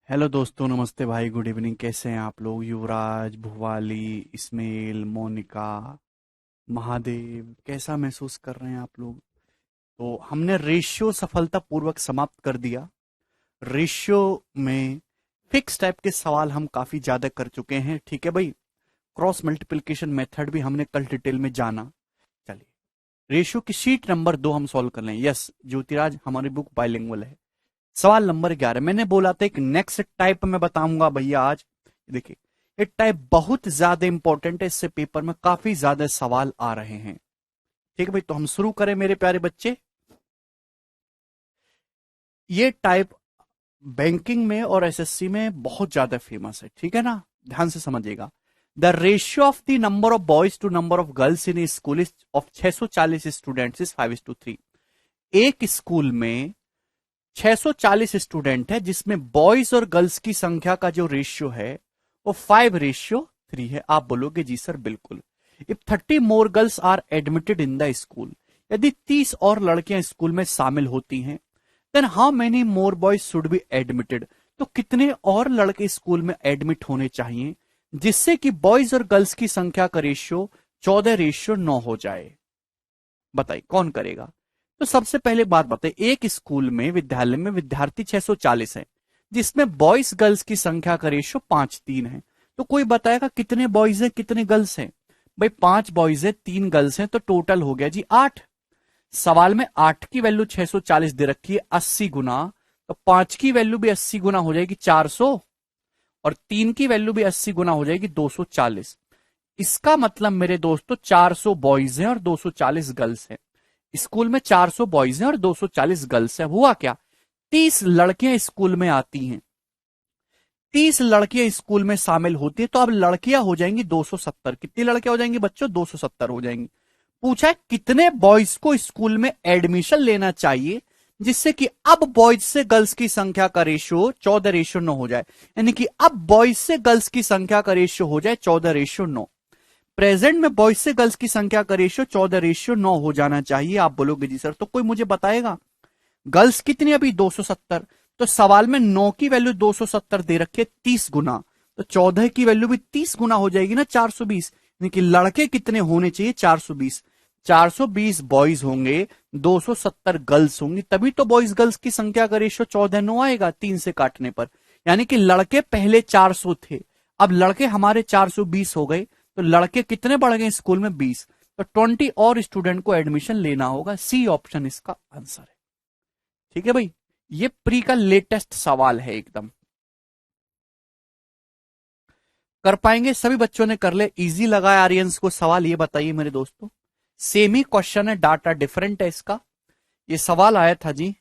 Hello दोस्तों, नमस्ते भाई, गुड इवनिंग। कैसे हैं आप लोग? युवराज, भुवाली, इस्माइल, मोनिका, महादेव, कैसा महसूस कर रहे हैं आप लोग? तो हमने रेशियो सफलतापूर्वक समाप्त कर दिया। रेशियो में फिक्स टाइप के सवाल हम काफी ज्यादा कर चुके हैं, ठीक है भाई। क्रॉस मल्टीप्लिकेशन मेथड भी हमने कल डिटेल में जाना। चलिए, रेशियो की शीट नंबर 2 हम सॉल्व कर लें। यस ज्योतिराज, हमारी बुक बाइलिंगुअल है। सवाल नंबर 11, मैंने बोला था एक नेक्स्ट टाइप में बताऊंगा भैया आज। देखिए, ये टाइप बहुत ज्यादा इंपॉर्टेंट है, इससे पेपर में काफी ज्यादा सवाल आ रहे हैं। ठीक है भाई, तो हम शुरू करें मेरे प्यारे बच्चे। ये टाइप बैंकिंग में और एसएससी में बहुत ज्यादा फेमस है, ठीक है ना? ध्यान से समझिएगा। The ratio of the number of boys to number of girls in school is of 640 students is 5:3। एक स्कूल में 640 स्टूडेंट है, जिसमें बॉयज और गर्ल्स की संख्या का जो रेशियो है वो 5:3 है। आप बोलोगे जी सर बिल्कुल। If 30 more girls are admitted in the school, यदि 30 और लड़कियां स्कूल में शामिल होती हैं, then how many more boys should be admitted. तो कितने और लड़के स्कूल में एडमिट होने चाहिए जिससे कि बॉयज और गर्ल्स की संख्या का रेशियो 14:9 हो जाए? बताइए कौन करेगा? तो सबसे पहले बात बताइए, एक स्कूल में, विद्यालय में विद्यार्थी 640 है, जिसमें बॉयज गर्ल्स की संख्या का रेशियो 5:3 है। तो कोई बताएगा कितने बॉयज हैं कितने गर्ल्स हैं? भाई 5 बॉयज है 3 गर्ल्स हैं, तो टोटल हो गया जी 8। सवाल में 8 की वैल्यू 640 दे रखी है 80 गुना, तो 5 की वैल्यू भी 80 गुना हो जाएगी 400, और 3 की वैल्यू भी 80 गुना हो जाएगी 240। इसका मतलब मेरे दोस्तों 400 बॉयज हैं और 240 गर्ल्स हैं। स्कूल में 400 बॉयज हैं और 240 गर्ल्स हैं। हुआ क्या? 30 लड़कियां स्कूल में आती हैं, 30 लड़कियां स्कूल में शामिल होती है, तो अब लड़कियां हो जाएंगी 270। कितनी लड़कियां हो जाएंगी बच्चों? 270 हो जाएंगी। पूछा है कितने बॉयज को स्कूल में एडमिशन लेना चाहिए जिससे कि अब बॉयज से गर्ल्स की संख्या का रेशियो 14:9 हो जाए। यानी कि अब बॉयज से गर्ल्स की संख्या का रेशियो हो जाए 14:9। प्रेजेंट में बॉयज से गर्ल्स की संख्या का रेशियो 14:9 हो जाना चाहिए। आप बोलोगे जी सर, तो कोई मुझे बताएगा गर्ल्स कितनी? अभी 270। तो सवाल में 9 की वैल्यू 270 दे रखी है 30 गुना, तो 14 की वैल्यू भी 30 गुना हो जाएगी ना, 420। यानी कि लड़के कितने होने चाहिए? 420। 420 बॉयज होंगे, 270 गर्ल्स होंगी, तभी तो बॉयज गर्ल्स की संख्या का रेशियो 14:9 आएगा 3 से काटने पर। यानी कि लड़के पहले 400 थे, अब लड़के हमारे 420 हो गए, तो लड़के कितने बढ़ गए स्कूल में? 20। तो 20 और स्टूडेंट को एडमिशन लेना होगा। सी ऑप्शन इसका आंसर है। ठीक है भाई, ये प्री का लेटेस्ट सवाल है एकदम। कर पाएंगे? सभी बच्चों ने कर ले? इजी लगा है आर्यंस को सवाल? ये बताइए मेरे दोस्तों। सेम ही क्वेश्चन है, डाटा डिफरेंट है इसका। ये सवाल आया था जी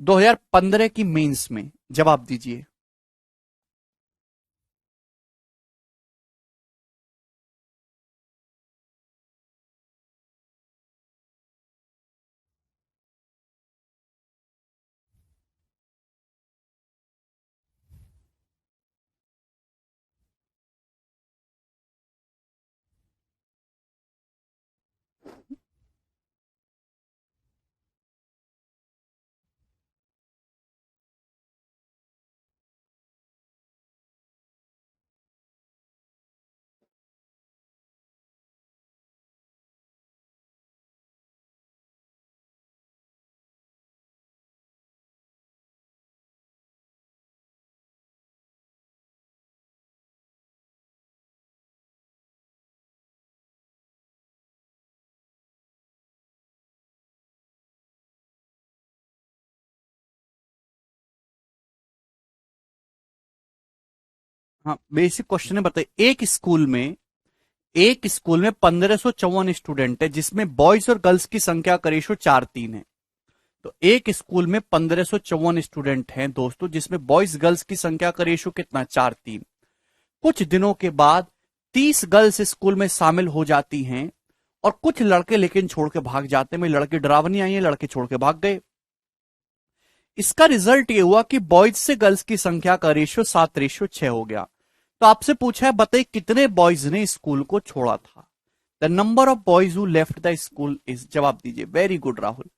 2015 की मेंस में। जवाब दीजिए। हाँ, बेसिक क्वेश्चन है, बताइए। एक स्कूल में 1554 स्टूडेंट है, जिसमें बॉयज और गर्ल्स की संख्या का रेशियो 4:3 है। तो एक स्कूल में 1554 स्टूडेंट हैं दोस्तों, जिसमें बॉयज गर्ल्स की संख्या का रेशियो कितना? 4:3। कुछ दिनों के बाद 30 गर्ल्स स्कूल में शामिल हो जाती हैं और कुछ लड़के लेकिन छोड़ के भाग जाते हैं। में लड़के डरावनी आई है, लड़के छोड़ के भाग गए। इसका रिजल्ट ये हुआ कि बॉयज से गर्ल्स की संख्या का रेशियो 7:6 हो गया। तो आपसे पूछा है, बताइए कितने बॉयज ने स्कूल को छोड़ा था? The number of boys who left the school is. जवाब दीजिए। Very good Rahul.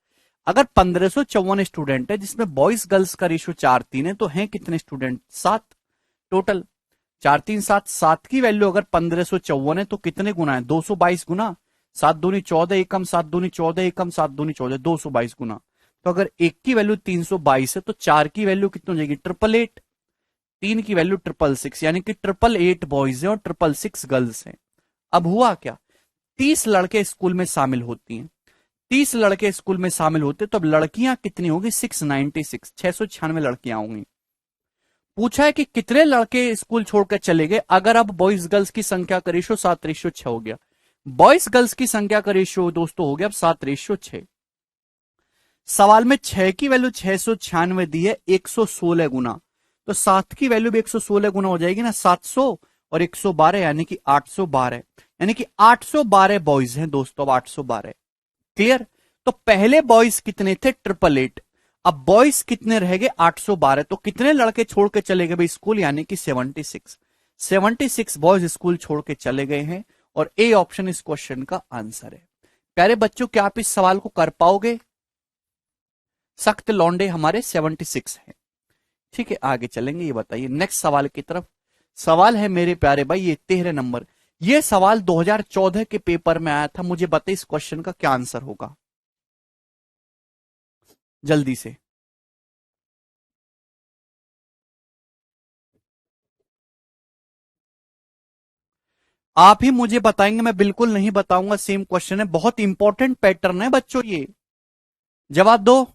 अगर 1554 स्टूडेंट है जिसमें बॉयज गर्ल्स का रेशियो 4:3 है, तो हैं कितने स्टूडेंट? 7 टोटल। 4 3 7, 7 की वैल्यू अगर 1554 है तो कितने गुना है? 222 गुना। 7 दूनी 14 एकम, 7 दूनी 14 एकम, 7 दूनी 14, 222 गुना। तो अगर एक की वैल्यू 322 है तो 4 की वैल्यू कितनी हो जाएगी? 888। 3 की वैल्यू 666, यानी कि 888 बॉयज है और 666 गर्ल्स हैं। अब हुआ क्या? 30 लड़के स्कूल में शामिल होती हैं। 30 लड़के स्कूल में शामिल होते तो अब लड़कियां कितनी होगी? 696, 696 लड़कियां होंगी। पूछा है कि कितने लड़के स्कूल छोड़कर चले गए अगर अब बॉयज गर्ल्स की संख्या का रेशियो 7:6 हो गया। बॉयज गर्ल्स की संख्या का रेशियो दोस्तों हो गया अब 7:6। सवाल में 6 की वैल्यू 696 दी है 116 गुना, तो 7 की वैल्यू भी 116 गुना हो जाएगी ना, 700 और 112 यानी कि 812, यानी कि 812 बॉयज हैं दोस्तों, अब 812। क्लियर? तो पहले बॉयज कितने थे? 888। अब बॉयज कितने रह गए? 812। तो कितने लड़के छोड़ के चले गए भाई स्कूल? यानी कि 76। 76 बॉयज स्कूल छोड़ के चले गए हैं और ए ऑप्शन इस क्वेश्चन का आंसर है। प्यारे बच्चों, क्या आप इस सवाल को कर पाओगे? सख्त लौंडे हमारे 76 हैं। ठीक है, आगे चलेंगे। ये बताइए नेक्स्ट सवाल की तरफ। सवाल है मेरे प्यारे भाई ये 13 नंबर। ये सवाल 2014 के पेपर में आया था। मुझे बताइए इस क्वेश्चन का क्या आंसर होगा, जल्दी से। आप ही मुझे बताएंगे, मैं बिल्कुल नहीं बताऊंगा। सेम क्वेश्चन है, बहुत इंपॉर्टेंट पैटर्न है बच्चों ये। जवाब दो।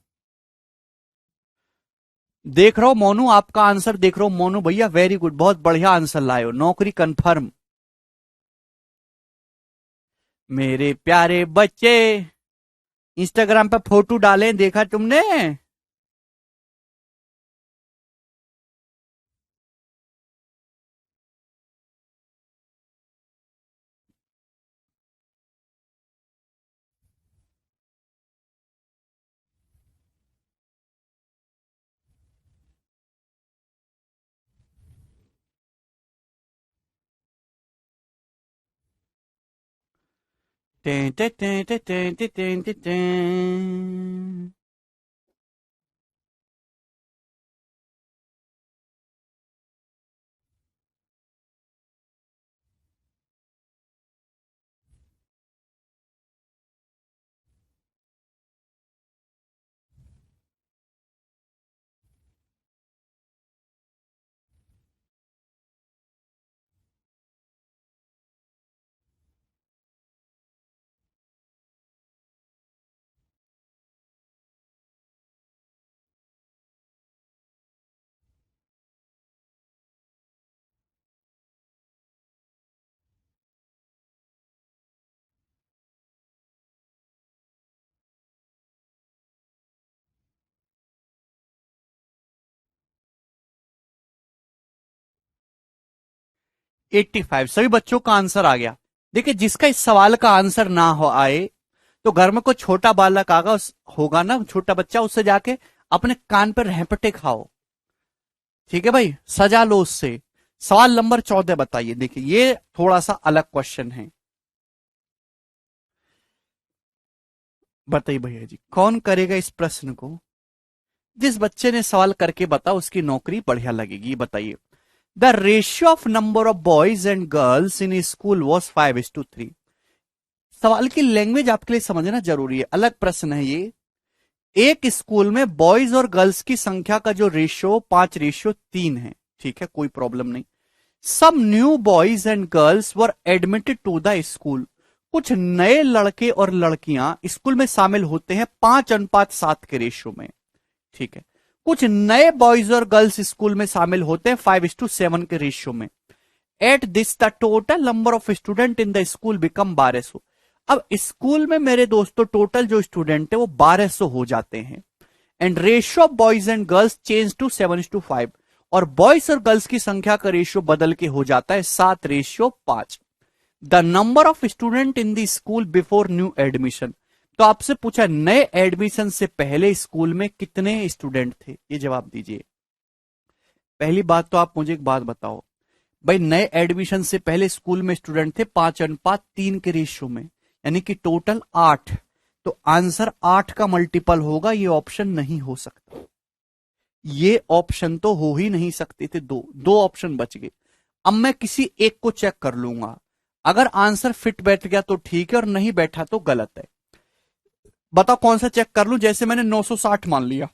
देख रहा हूं मोनू, आपका आंसर देख रहा हूं मोनू भैया, वेरी गुड, बहुत बढ़िया आंसर लाए हो। नौकरी कंफर्म। मेरे प्यारे बच्चे इंस्टाग्राम पे फोटो डालें, देखा तुमने? टें टें टें टें टें टें टें टें टें। 85 सभी बच्चों का आंसर आ गया। देखिए, जिसका इस सवाल का आंसर ना हो आए तो घर में कोई छोटा बालक आगा होगा ना, छोटा बच्चा, उससे जाके अपने कान पर रहपटे खाओ। ठीक है भाई, सजा लो उससे। सवाल नंबर 14 बताइए। देखिए, ये थोड़ा सा अलग क्वेश्चन है। बताइए भैया जी, कौन करेगा इस प्रश्न को? जिस बच्चे ने सवाल करके बता उसकी नौकरी बढ़िया लगेगी। बताइए। The ratio of number of boys and girls in school was 5:3। सवाल की लैंग्वेज आपके लिए समझना जरूरी है, अलग प्रश्न है ये। एक स्कूल में बॉयज और गर्ल्स की संख्या का जो रेशियो 5:3 है, ठीक है, कोई प्रॉब्लम नहीं। Some new boys and girls were admitted to the school. कुछ नए लड़के और लड़कियां स्कूल में शामिल होते हैं 5:7 के रेशियो में। ठीक है। कुछ नए बॉयज और गर्ल्स स्कूल में शामिल होते हैं 5:7 के रेशियो में। At this the total number of student in the school become 1200। अब स्कूल में मेरे दोस्तों टोटल जो स्टूडेंट है वो 1200 हो जाते हैं। And ratio of boys and girls change to 7:5। और बॉयज और गर्ल्स की संख्या का रेशियो बदल के हो जाता है 7:5। The number of student in the school before new admission. तो आपसे पूछा नए एडमिशन से पहले स्कूल में कितने स्टूडेंट थे, ये जवाब दीजिए। पहली बात तो आप मुझे एक बात बताओ भाई, नए एडमिशन से पहले स्कूल में स्टूडेंट थे 5:3 के रेशियो में, यानी कि टोटल 8। तो आंसर 8 का मल्टीपल होगा, ये ऑप्शन नहीं हो सकता। ये ऑप्शन तो हो ही नहीं सकते थे। दो दो ऑप्शन बच गए। अब मैं किसी एक को चेक कर लूंगा, अगर आंसर फिट बैठ गया तो ठीक है और नहीं बैठा तो गलत है। बताओ कौन सा चेक कर लूं? जैसे मैंने 960 मान लिया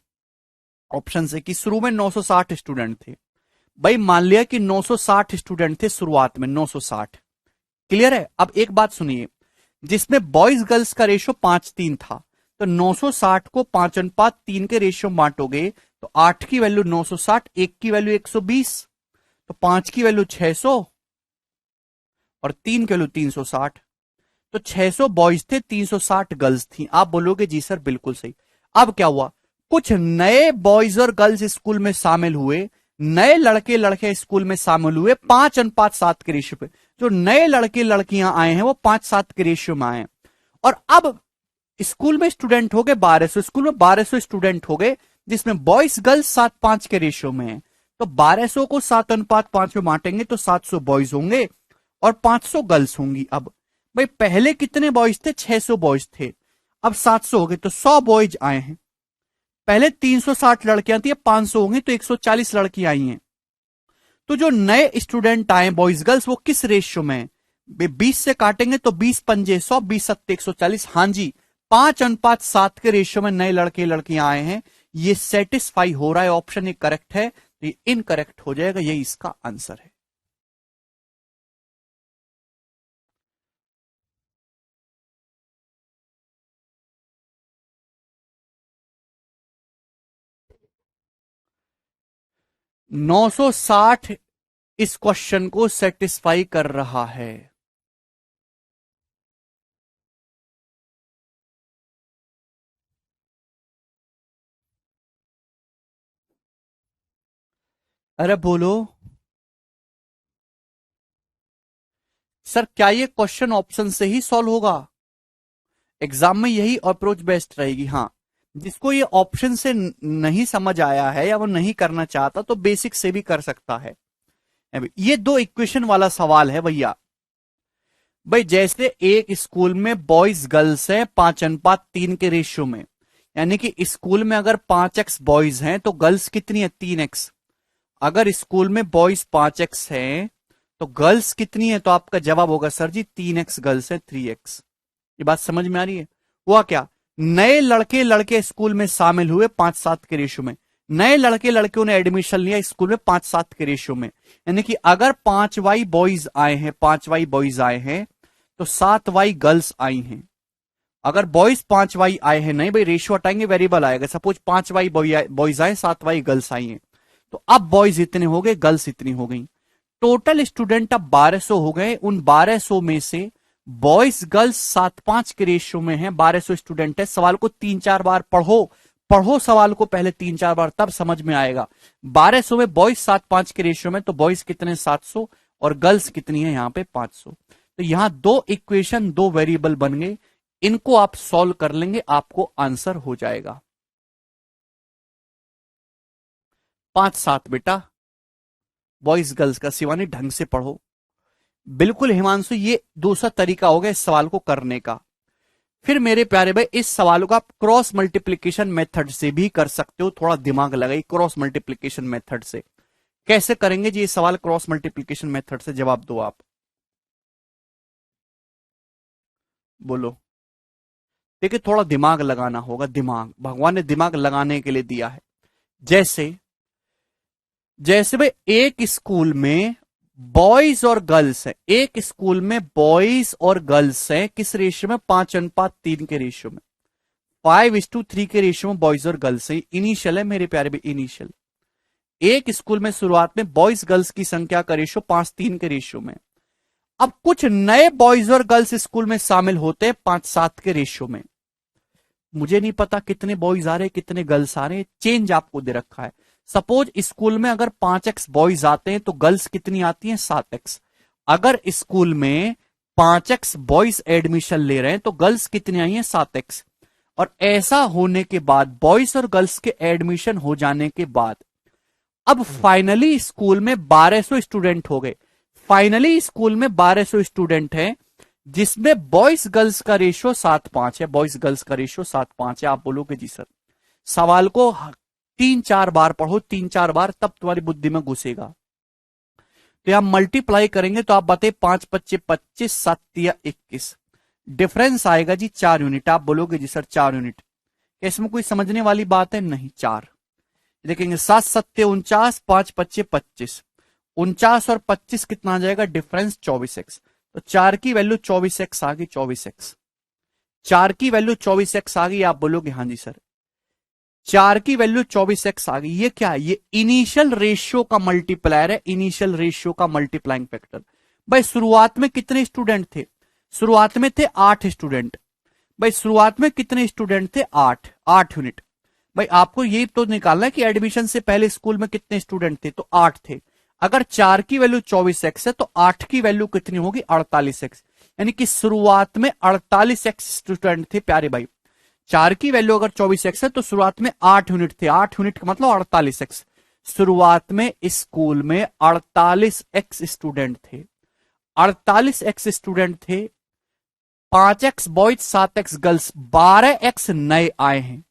ऑप्शन से कि शुरू में 960 स्टूडेंट थे। भाई मान लिया कि 960 स्टूडेंट थे शुरुआत में, 960। क्लियर है? अब एक बात सुनिए, जिसमें बॉयज गर्ल्स का रेशियो 5:3 था, तो 960 को 5:3 के रेशियो में बांटोगे तो 8 की वैल्यू 960, 1 की वैल्यू 120, तो 5 की वैल्यू 600 और 3 की वैल्यू 360। तो 600 बॉयज थे, 360 गर्ल्स थी। आप बोलोगे जी सर बिल्कुल सही। अब क्या हुआ? कुछ नए बॉयज और गर्ल्स स्कूल में शामिल हुए, नए लड़के लड़के स्कूल में शामिल हुए 5:7 के रेशियो पे। जो नए लड़के लड़कियां आए हैं वो 5:7 के रेशियो में आए। और अब स्कूल में स्टूडेंट हो गए 1200, स्कूल में 1200 स्टूडेंट हो गए, जिसमें बॉयज गर्ल्स 7:5 के रेशियो में है। तो 1200 को 7:5 में बांटेंगे तो 700 बॉयज होंगे और 500 गर्ल्स होंगी। अब भाई पहले कितने बॉयज थे? 600 बॉयज थे, अब 700 हो गए, तो 100 बॉयज आए हैं। पहले 360 लड़कियां थी, अब 500 होंगी, तो 140 लड़कियां आई हैं। तो जो नए स्टूडेंट आए बॉयज गर्ल्स वो किस रेशियो में है? 20 से काटेंगे तो 20 पंजे 100, 20 सत्ते 140। हाँ जी, 5:7 के रेशियो में नए लड़के लड़कियां आए हैं। ये सेटिस्फाई हो रहा है, ऑप्शन एक करेक्ट है, ये इनकरेक्ट हो जाएगा, ये इसका आंसर है। नौ सौ साठ इस क्वेश्चन को सेटिस्फाई कर रहा है। अरे बोलो सर, क्या ये क्वेश्चन ऑप्शन से ही सॉल्व होगा? एग्जाम में यही अप्रोच बेस्ट रहेगी। हाँ, जिसको ये ऑप्शन से नहीं समझ आया है या वो नहीं करना चाहता तो बेसिक से भी कर सकता है। ये दो इक्वेशन वाला सवाल है भैया। भाई जैसे एक स्कूल में बॉयज गर्ल्स है 5:3 के रेशियो में, यानी कि स्कूल में अगर 5x बॉयज हैं तो गर्ल्स कितनी है? 3x। अगर स्कूल में बॉयज 5x हैं तो गर्ल्स कितनी है? तो आपका जवाब होगा सर जी 3x गर्ल्स है 3x। ये बात समझ में आ रही है? हुआ क्या? नए लड़के लड़के स्कूल में शामिल हुए 5:7 के रेशियो में। नए लड़के लड़कियों ने एडमिशन लिया स्कूल में 5:7 के रेशियो में, यानी कि अगर 5y बॉयज आए हैं, 5y बॉयज आए हैं तो 7y गर्ल्स आई हैं। अगर बॉयज 5y आए हैं, नहीं भाई रेशियो हटाएंगे वेरिएबल आएगा, सपोज 5y बॉयज आए 7y गर्ल्स आई हैं, तो अब बॉयज इतने हो गए, गर्ल्स इतनी हो गई। टोटल स्टूडेंट अब 1200 हो गए। उन 1200 में से बॉयज गर्ल्स 7:5 के रेशियो में है। 1200 स्टूडेंट है। सवाल को 3-4 बार पढ़ो, पढ़ो सवाल को पहले 3-4 बार, तब समझ में आएगा। 1200 में बॉयज 7:5 के रेशियो में, तो बॉयज कितने? 700 और गर्ल्स कितनी है यहाँ पे? 500। तो यहां दो इक्वेशन, दो वेरिएबल बन गए, इनको आप सॉल्व कर लेंगे, आपको आंसर हो जाएगा 5-7। बेटा बॉयज गर्ल्स का शिवानी ढंग से पढ़ो। बिल्कुल हिमांशु, ये दूसरा तरीका होगा इस सवाल को करने का। फिर मेरे प्यारे भाई इस सवाल को आप क्रॉस मल्टीप्लीकेशन मेथड से भी कर सकते हो। थोड़ा दिमाग लगाइए, क्रॉस मल्टीप्लीकेशन मेथड से कैसे करेंगे जी ये सवाल? क्रॉस मल्टीप्लीकेशन मेथड से जवाब दो आप, बोलो। देखिए थोड़ा दिमाग लगाना होगा, दिमाग भगवान ने दिमाग लगाने के लिए दिया है। जैसे जैसे भाई एक स्कूल में बॉयज और गर्ल्स है, एक स्कूल में बॉयज और गर्ल्स है किस रेशियो में? 5:3 के रेशियो में, 5:3 के रेशियो में बॉयज और गर्ल्स है। इनिशियल है मेरे प्यारे भी, इनिशियल। एक स्कूल में शुरुआत में बॉयज गर्ल्स की संख्या का रेशियो 5:3 के रेशियो में। अब कुछ नए बॉयज और गर्ल्स स्कूल में शामिल होते हैं 5:7 के रेशियो में। मुझे नहीं पता कितने बॉयज आ रहे हैं कितने गर्ल्स आ रहे हैं, चेंज आपको दे रखा है। सपोज स्कूल में अगर 5x बॉयज आते हैं तो गर्ल्स कितनी आती हैं? 7x। अगर स्कूल में 5x बॉयज एडमिशन ले रहे हैं तो गर्ल्स कितनी आई हैं? 7x। और ऐसा होने के बाद बॉयज और गर्ल्स के एडमिशन हो जाने के बाद अब फाइनली स्कूल में 1200 स्टूडेंट हो गए। फाइनली स्कूल में 1200 स्टूडेंट हैं, जिसमें बॉयज गर्ल्स का रेशियो 7:5 है, बॉयज गर्ल्स का रेशियो 7:5 है। आप बोलोगे जी सर सवाल को 3-4 बार पढ़ो, 3-4 बार, तब तुम्हारी बुद्धि में घुसेगा। तो यहां मल्टीप्लाई करेंगे तो आप बताइए 5×5 = 25, 7×3 = 21, डिफरेंस आएगा जी 4 यूनिट। आप बोलोगे जी सर 4 यूनिट, क्या इसमें कोई समझने वाली बात है? नहीं, 4। देखेंगे 7×7 = 49, 5×5 = 25, 49 और 25 कितना आ जाएगा डिफरेंस? 24x। तो 4 की वैल्यू 24x आ गई, 24x। 4 की वैल्यू 24x आ गई। आप बोलोगे हाँ जी सर 4 की वैल्यू 24x आ गई। ये क्या है? ये इनिशियल रेशियो का मल्टीप्लायर है, इनिशियल रेशियो का मल्टीप्लाइंग फैक्टर। भाई शुरुआत में कितने स्टूडेंट थे? शुरुआत में थे 8 स्टूडेंट। भाई शुरुआत में कितने स्टूडेंट थे? 8, 8 यूनिट। भाई आपको ये तो निकालना है कि एडमिशन से पहले स्कूल में कितने स्टूडेंट थे, तो 8 थे। अगर 4 की वैल्यू 24x है तो 8 की वैल्यू कितनी होगी? 48x। यानी कि शुरुआत में 48x स्टूडेंट थे प्यारे भाई। 4 की वैल्यू अगर 24x है तो शुरुआत में 8 यूनिट थे, 8 यूनिट का मतलब 48x। शुरुआत में स्कूल में 48x स्टूडेंट थे, 48x स्टूडेंट थे। 5x boys, 7x girls, 12x नए आए हैं।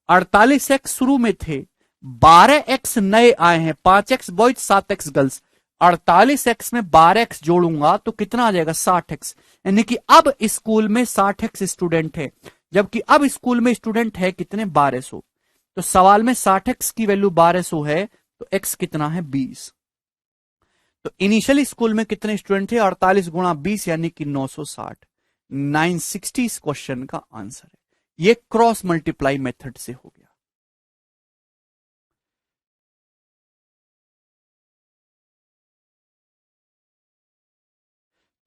48x शुरू में थे, 12x नए आए हैं, 5x boys 7x girls. 48x में 12x जोड़ूंगा तो कितना आ जाएगा? 60x। यानी कि अब स्कूल में 60x स्टूडेंट है, जबकि अब स्कूल में स्टूडेंट है कितने? 1200। तो सवाल में 60x की वैल्यू 1200 है, तो x कितना है? 20। तो इनिशियली स्कूल में कितने स्टूडेंट थे? 48×20 यानी कि 960। 960 इस क्वेश्चन का आंसर है। ये क्रॉस मल्टीप्लाई मेथड से हो गया।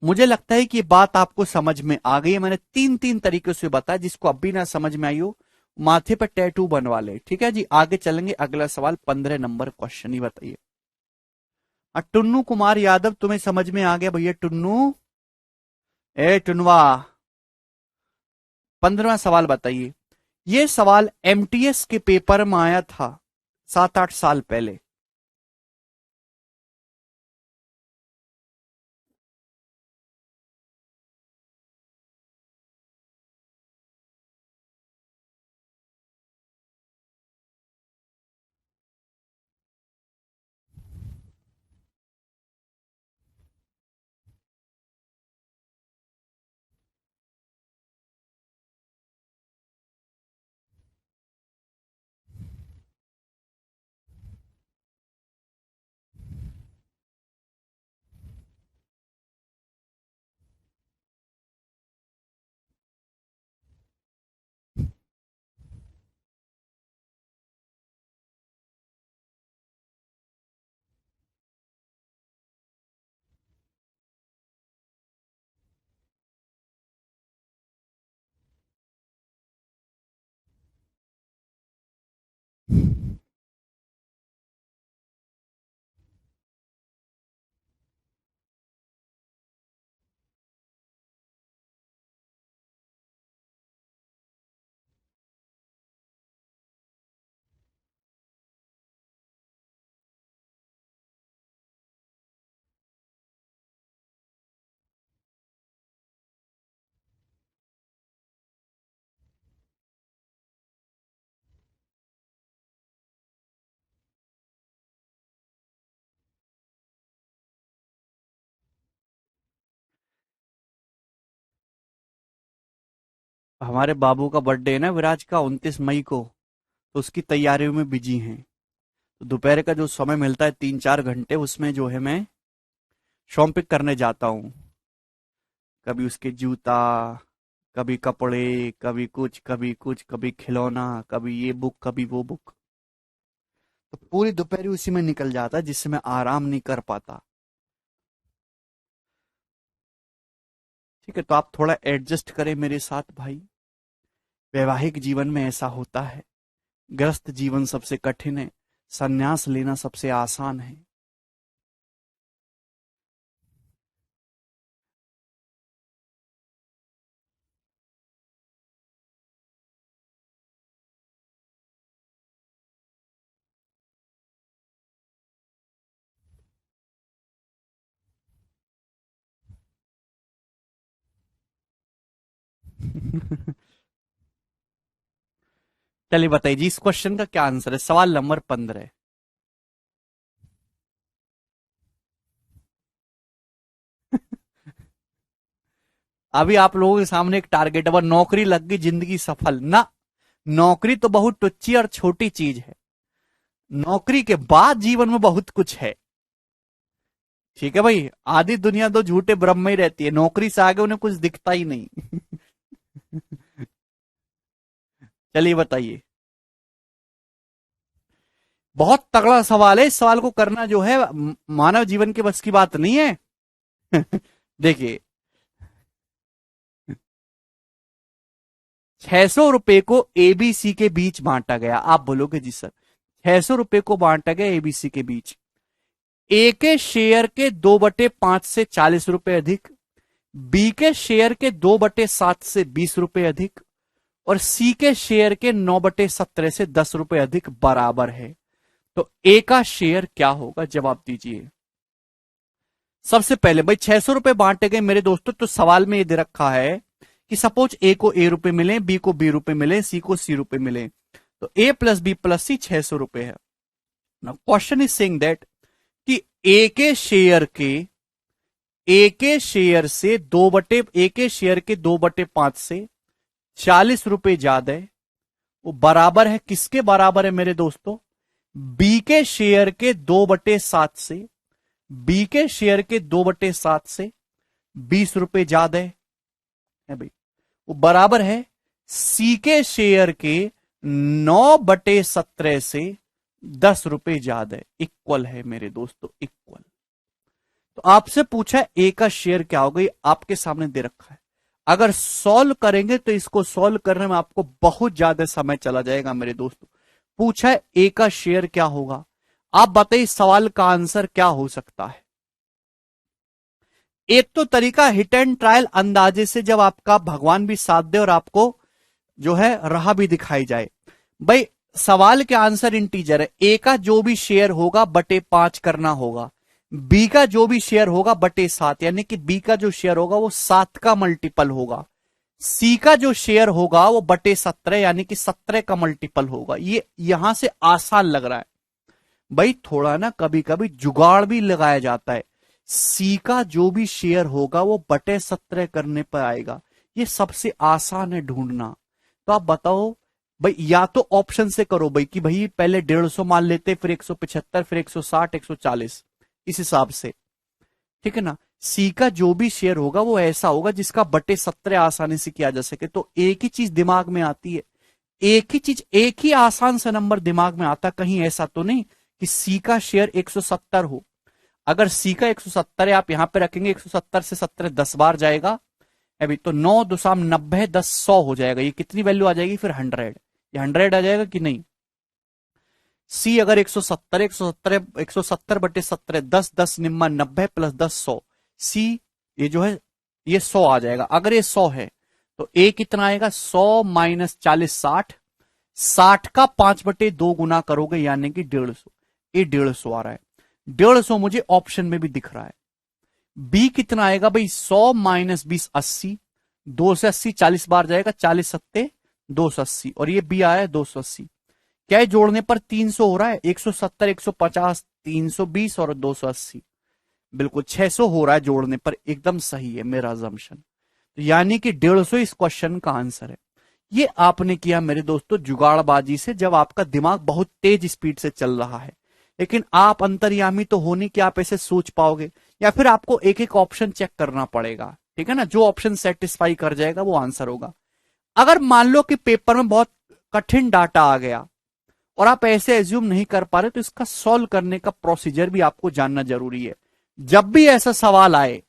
मुझे लगता है कि ये बात आपको समझ में आ गई है। मैंने 3-3 तरीकों से बताया, जिसको अब भी ना समझ में आई हो माथे पर टैटू बनवा ले। ठीक है जी, आगे चलेंगे। अगला सवाल 15 नंबर क्वेश्चन ही बताइए। टुन्नू कुमार यादव, तुम्हें समझ में आ गया भैया? टुन्नू, ए टुनवा, 15वां सवाल बताइए। ये सवाल एमटीएस के पेपर में आया था 7-8 साल पहले। हमारे बाबू का बर्थडे है ना विराज का, 29 मई को। तो उसकी तैयारियों में बिजी हैं। तो दोपहर का जो समय मिलता है 3-4 घंटे, उसमें जो है मैं शॉपिंग करने जाता हूँ। कभी उसके जूता, कभी कपड़े, कभी कुछ कभी कुछ, कभी खिलौना, कभी ये बुक कभी वो बुक। तो पूरी दोपहर उसी में निकल जाता है, जिससे मैं आराम नहीं कर पाता। ठीक है, तो आप थोड़ा एडजस्ट करें मेरे साथ भाई। वैवाहिक जीवन में ऐसा होता है। ग्रस्त जीवन सबसे कठिन है, संन्यास लेना सबसे आसान है। चलिए बताइए जी, इस क्वेश्चन का क्या आंसर है? सवाल नंबर 15। अभी आप लोगों के सामने एक टारगेट है, नौकरी लग गई जिंदगी सफल ना। नौकरी तो बहुत टुच्ची और छोटी चीज है, नौकरी के बाद जीवन में बहुत कुछ है। ठीक है भाई, आधी दुनिया तो झूठे ब्रह्म में ही रहती है, नौकरी से आगे उन्हें कुछ दिखता ही नहीं। चलिए बताइए। बहुत तगड़ा सवाल है, इस सवाल को करना जो है मानव जीवन के बस की बात नहीं है। देखिए, 600 रुपए को एबीसी के बीच बांटा गया। आप बोलोगे जी सर, 600 रुपए को बांटा गया एबीसी के बीच। ए के शेयर के 2/5 से 40 रुपए अधिक, बी के शेयर के 2/7 से 20 रुपए अधिक, और सी के शेयर के 9/17 से 10 रुपए अधिक बराबर है। तो ए का शेयर क्या होगा? जवाब दीजिए। सबसे पहले भाई 600 रुपए बांटे गए मेरे दोस्तों, तो सवाल में ये दे रखा है कि सपोज ए को ए रुपए मिले, बी को बी रुपए मिले, सी को सी रुपए मिले, तो ए प्लस बी प्लस सी 600 रुपए है। Now question is saying that कि ए के शेयर से ए के शेयर के 2/5 से 40 रुपए ज्यादा है, वो बराबर है किसके बराबर है मेरे दोस्तों? बी के शेयर के 2/7 से, बी के शेयर के 2/7 से 20 रुपए ज्यादा है भाई, वो बराबर है सी के शेयर के 9/17 से 10 रुपए ज्यादा है। इक्वल है मेरे दोस्तों, इक्वल। तो आपसे पूछा है ए का शेयर क्या होगा, ये आपके सामने दे रखा है। अगर सॉल्व करेंगे तो इसको सॉल्व करने में आपको बहुत ज्यादा समय चला जाएगा मेरे दोस्तों। पूछा है ए का शेयर क्या होगा, आप बताइए सवाल का आंसर क्या हो सकता है? एक तो तरीका हिट एंड ट्रायल अंदाजे से, जब आपका भगवान भी साथ दे और आपको जो है राह भी दिखाई जाए। भाई सवाल के आंसर इंटीजर है, ए का जो भी शेयर होगा बटे 5 करना होगा, बी का जो भी शेयर होगा बटे 7, यानी कि बी का जो शेयर होगा वो 7 का मल्टीपल होगा, सी का जो शेयर होगा वो बटे 17 यानी कि 17 का मल्टीपल होगा। ये यहां से आसान लग रहा है भाई, थोड़ा ना कभी कभी जुगाड़ भी लगाया जाता है। सी का जो भी शेयर होगा वो बटे 17 करने पर आएगा, ये सबसे आसान है ढूंढना। तो आप बताओ भाई, या तो ऑप्शन से करो भाई कि भाई पहले 150 मान लेते, फिर 175, फिर 160, 140, इस हिसाब से, ठीक है ना। सी का जो भी शेयर होगा वो ऐसा होगा जिसका बटे 17 आसानी से किया जा सके। तो एक ही चीज दिमाग में आती है, एक ही आसान सा नंबर दिमाग में आता, कहीं ऐसा तो नहीं कि सी का शेयर 170 हो। अगर सी का 170 है, आप यहां पे रखेंगे 170 से 17 10 बार जाएगा अभी, तो 9 2 90 10 100 हो जाएगा। ये कितनी वैल्यू आ जाएगी फिर? 100। ये 100 आ जाएगा कि नहीं? सी अगर 170 170/17 10 10 निम्मा 90 प्लस 10 100, सी ये जो है ये 100 आ जाएगा। अगर ये 100 है तो ए कितना आएगा? 100 माइनस 40 60, 60 का 5/2 गुना करोगे यानी कि 150। ये 150 आ रहा है, 150 मुझे ऑप्शन में भी दिख रहा है। बी कितना आएगा भाई? 100 माइनस 20 80, 2 से 80 40 बार जाएगा, 40 सत्ते 280, और ये बी आया है 280। क्या है जोड़ने पर 300 हो रहा है? 170 150 320 और 280, बिल्कुल 600 हो रहा है जोड़ने पर, एकदम सही है मेरा अजम्पशन। तो यानी कि 150 इस क्वेश्चन का आंसर है। ये आपने किया मेरे दोस्तों जुगाड़बाजी से, जब आपका दिमाग बहुत तेज स्पीड से चल रहा है। लेकिन आप अंतर्यामी तो होने कि आप ऐसे सोच पाओगे, या फिर आपको एक एक ऑप्शन चेक करना पड़ेगा, ठीक है ना। जो ऑप्शन सेटिस्फाई कर जाएगा वो आंसर होगा। अगर मान लो कि पेपर में बहुत कठिन डाटा आ गया और आप ऐसे एज्यूम नहीं कर पा रहे, तो इसका सॉल्व करने का प्रोसीजर भी आपको जानना जरूरी है। जब भी ऐसा सवाल आए,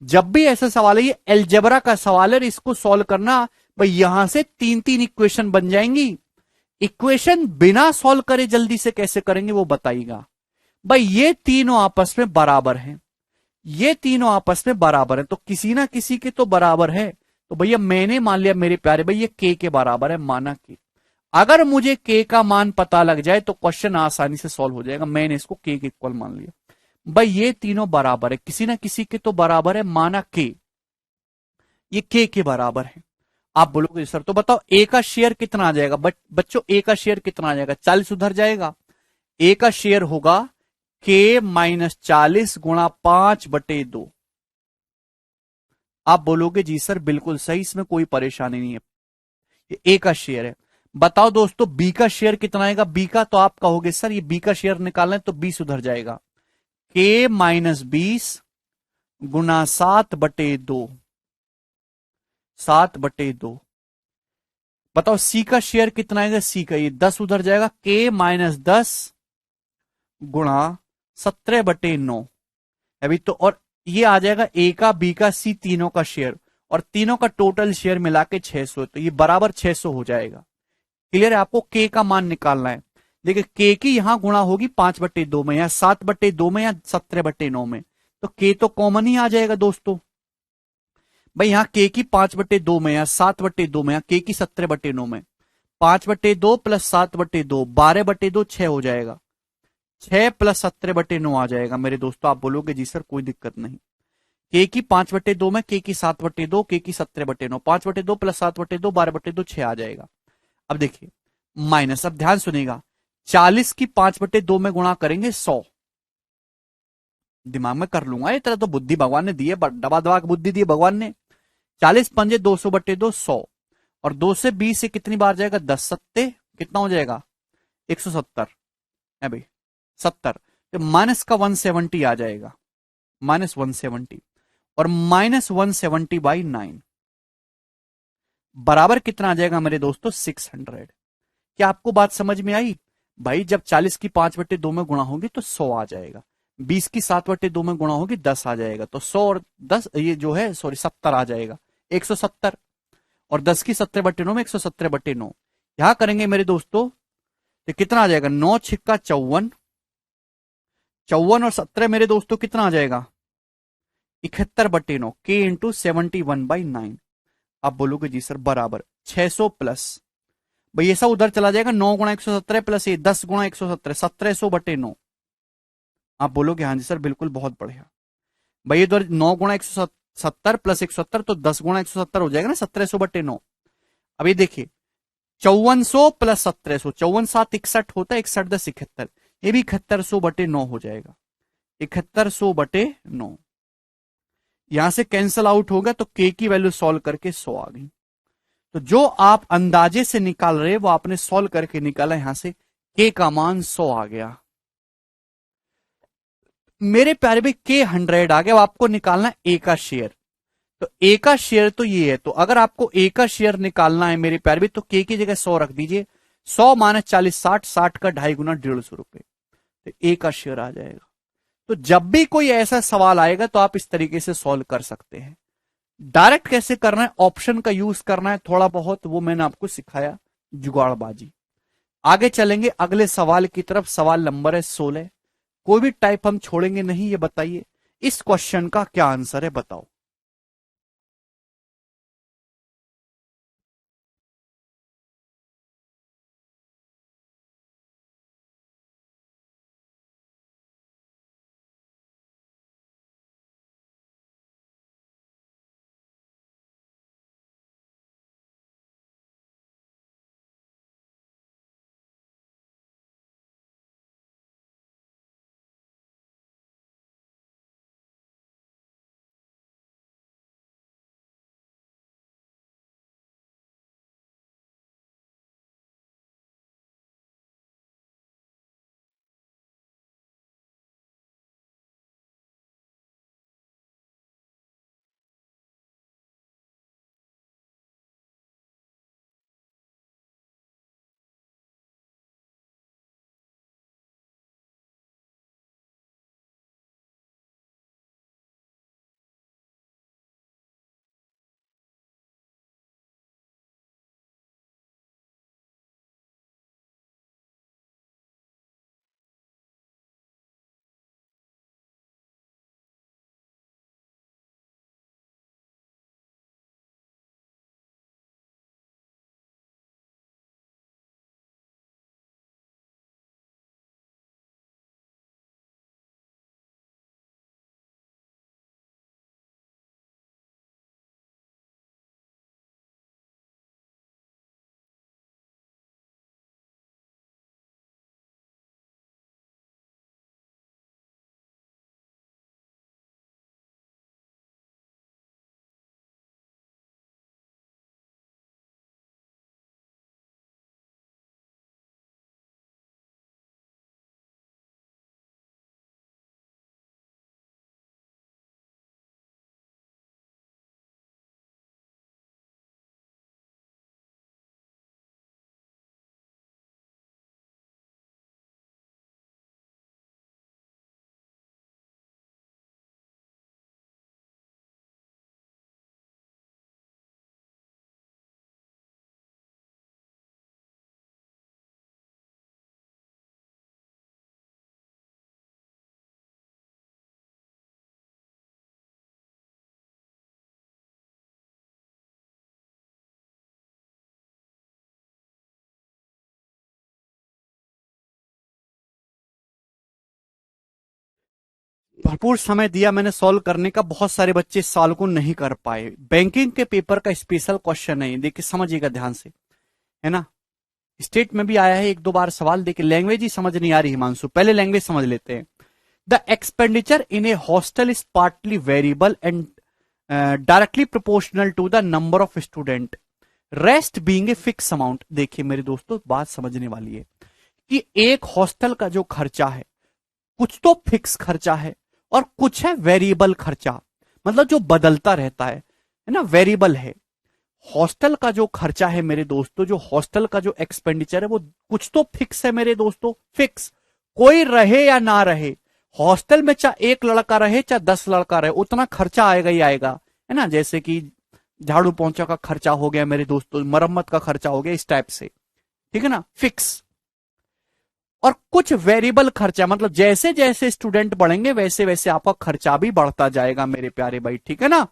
जब भी ऐसा सवाल है, ये एल्जेब्रा का सवाल है, इसको सॉल्व करना भाई, यहां से 3 3 इक्वेशन बन जाएंगी। इक्वेशन बिना सॉल्व करे जल्दी से कैसे करेंगे वो बताइएगा। भाई ये तीनों आपस में बराबर हैं, ये तीनों आपस में बराबर है, तो किसी ना किसी के तो बराबर है। तो भैया मैंने मान लिया मेरे प्यारे भाई, ये के बराबर है, माना के। अगर मुझे के का मान पता लग जाए तो क्वेश्चन आसानी से सॉल्व हो जाएगा। मैंने इसको के इक्वल मान लिया। भाई ये तीनों बराबर है, किसी ना किसी के तो बराबर है, माना के, ये के बराबर है। आप बोलोगे सर तो बताओ ए का शेयर कितना आ जाएगा, बच्चों ए का शेयर कितना आ जाएगा, 40 उधर जाएगा। ए का शेयर होगा के माइनस 40 गुणा 5/2। आप बोलोगे जी सर बिल्कुल सही, इसमें कोई परेशानी नहीं है, ये ए का शेयर है। बताओ दोस्तों बी का शेयर कितना आएगा, बी का तो आप कहोगे सर ये बी का शेयर निकालना है तो 20 उधर जाएगा, के माइनस 20 गुना 7/2, 7/2। बताओ सी का शेयर कितना आएगा, सी का ये 10 उधर जाएगा, के माइनस 10 गुणा 17/9। अभी तो और ये आ जाएगा ए का बी का सी तीनों का शेयर, और तीनों का टोटल शेयर मिला के 600, तो ये बराबर 600 हो जाएगा। क्लियर है, आपको के का मान निकालना है। देखिए के की यहां गुणा होगी 5/2 में, या 7/2 में, या 17/9 में, तो के तो कॉमन ही आ जाएगा दोस्तों। भाई यहाँ के की 5/2 में या 7/2 में, या के की 17/9 में, 5/2 प्लस 7/2, 12/2, 6 हो जाएगा, 6 प्लस 17/9 आ जाएगा मेरे दोस्तों। आप बोलोगे जी सर कोई दिक्कत नहीं, के की 5/2 में, के की 7/2, के की 17/9, 5/2 प्लस 7/2, 12/2, 6 आ जाएगा। अब देखिए माइनस, अब ध्यान सुनिएगा, 40 की 5/2 में गुणा करेंगे 100, दिमाग में कर लूंगा, ये तरह तो बुद्धि भगवान ने दी है, दबा दबा के बुद्धि दी है भगवान ने। 40 पंजे 200/2, 100, और 2 से 20 से कितनी बार जाएगा, 10 सत्ते कितना हो जाएगा, 170 है भाई, 70, तो माइनस का 170 आ जाएगा, -170, और -170/9 बराबर कितना आ जाएगा मेरे दोस्तों, 600। क्या आपको बात समझ में आई? भाई जब 40 की 5/2 में गुणा होगी तो 100 आ जाएगा, 20 की 7/2 में गुणा होगी 10 आ जाएगा, तो 100 और 10 ये जो है सॉरी 70 आ जाएगा, 170, और 10 की 17/9 में 117/9, यहां करेंगे मेरे दोस्तों तो कितना आ जाएगा, 9 छिक्का 54, 54 और 17 मेरे दोस्तों कितना आ जाएगा, 71/9, के इंटू 71/9। आप बोलोगे जी सर बराबर 600 प्लस, भाई ये सब उधर चला जाएगा, 9 गुणा 117 प्लस ये 10 गुणा 117, 1700/9। आप बोलोगे हाँ जी सर बिल्कुल बहुत बढ़िया। भाई ये तो 9 गुणा 170 प्लस 170, तो 10 गुणा 170 हो जाएगा ना, 1700/9। अब ये देखिए 5400 प्लस 1700, 54×7 = 61 होता है, 61×10 = 71, ये भी 7100/9 हो जाएगा, 7100/9। यहां से कैंसल आउट होगा तो के की वैल्यू सॉल्व करके 100 आ गई। तो जो आप अंदाजे से निकाल रहे वो आपने सॉल्व करके निकाला, यहां से के का मान 100 आ गया मेरे प्यारे भाई, के 100 आ गया। अब आपको निकालना है ए का शेयर, तो ए का शेयर तो ये है, तो अगर आपको ए का शेयर निकालना है मेरे प्यारे भाई तो के की जगह 100 रख दीजिए, 100 माइनस 40 60, 60 का 2.5 गुना 150 रुपए, तो ए का शेयर आ जाएगा। तो जब भी कोई ऐसा सवाल आएगा तो आप इस तरीके से सॉल्व कर सकते हैं। डायरेक्ट कैसे करना है, ऑप्शन का यूज करना है थोड़ा बहुत, वो मैंने आपको सिखाया, जुगाड़बाजी। आगे चलेंगे अगले सवाल की तरफ, सवाल नंबर है 16। कोई भी टाइप हम छोड़ेंगे नहीं, ये बताइए इस क्वेश्चन का क्या आंसर है, बताओ। भरपूर समय दिया मैंने सॉल्व करने का, बहुत सारे बच्चे सॉल्व को नहीं कर पाए। बैंकिंग के पेपर का स्पेशल क्वेश्चन है, देखिए समझिएगा ध्यान से, है ना। स्टेट में भी आया है एक दो बार सवाल, देखिए लैंग्वेज ही समझ नहीं आ रही हिमांशु, पहले लैंग्वेज समझ लेते हैं। The expenditure in a hostel is partly variable and directly proportional to the number of student, rest being a fix amount. देखिए मेरे दोस्तों बात समझने वाली है कि एक हॉस्टल का जो खर्चा है कुछ तो फिक्स खर्चा है और कुछ है वेरिएबल खर्चा, मतलब जो बदलता रहता है ना, वेरिएबल है। हॉस्टल का जो खर्चा है मेरे दोस्तों, जो हॉस्टल का जो एक्सपेंडिचर है वो कुछ तो फिक्स है मेरे दोस्तों, फिक्स, कोई रहे या ना रहे, हॉस्टल में चाहे एक लड़का रहे चाहे 10 लड़का रहे, उतना खर्चा आएगा ही आएगा, है ना। जैसे कि झाड़ू पोंछा का खर्चा हो गया मेरे दोस्तों, मरम्मत का खर्चा हो गया, इस टाइप से, ठीक है ना, फिक्स। और कुछ वेरिएबल खर्चा, मतलब जैसे जैसे स्टूडेंट बढ़ेंगे वैसे वैसे आपका खर्चा भी बढ़ता जाएगा मेरे प्यारे भाई, ठीक है ना।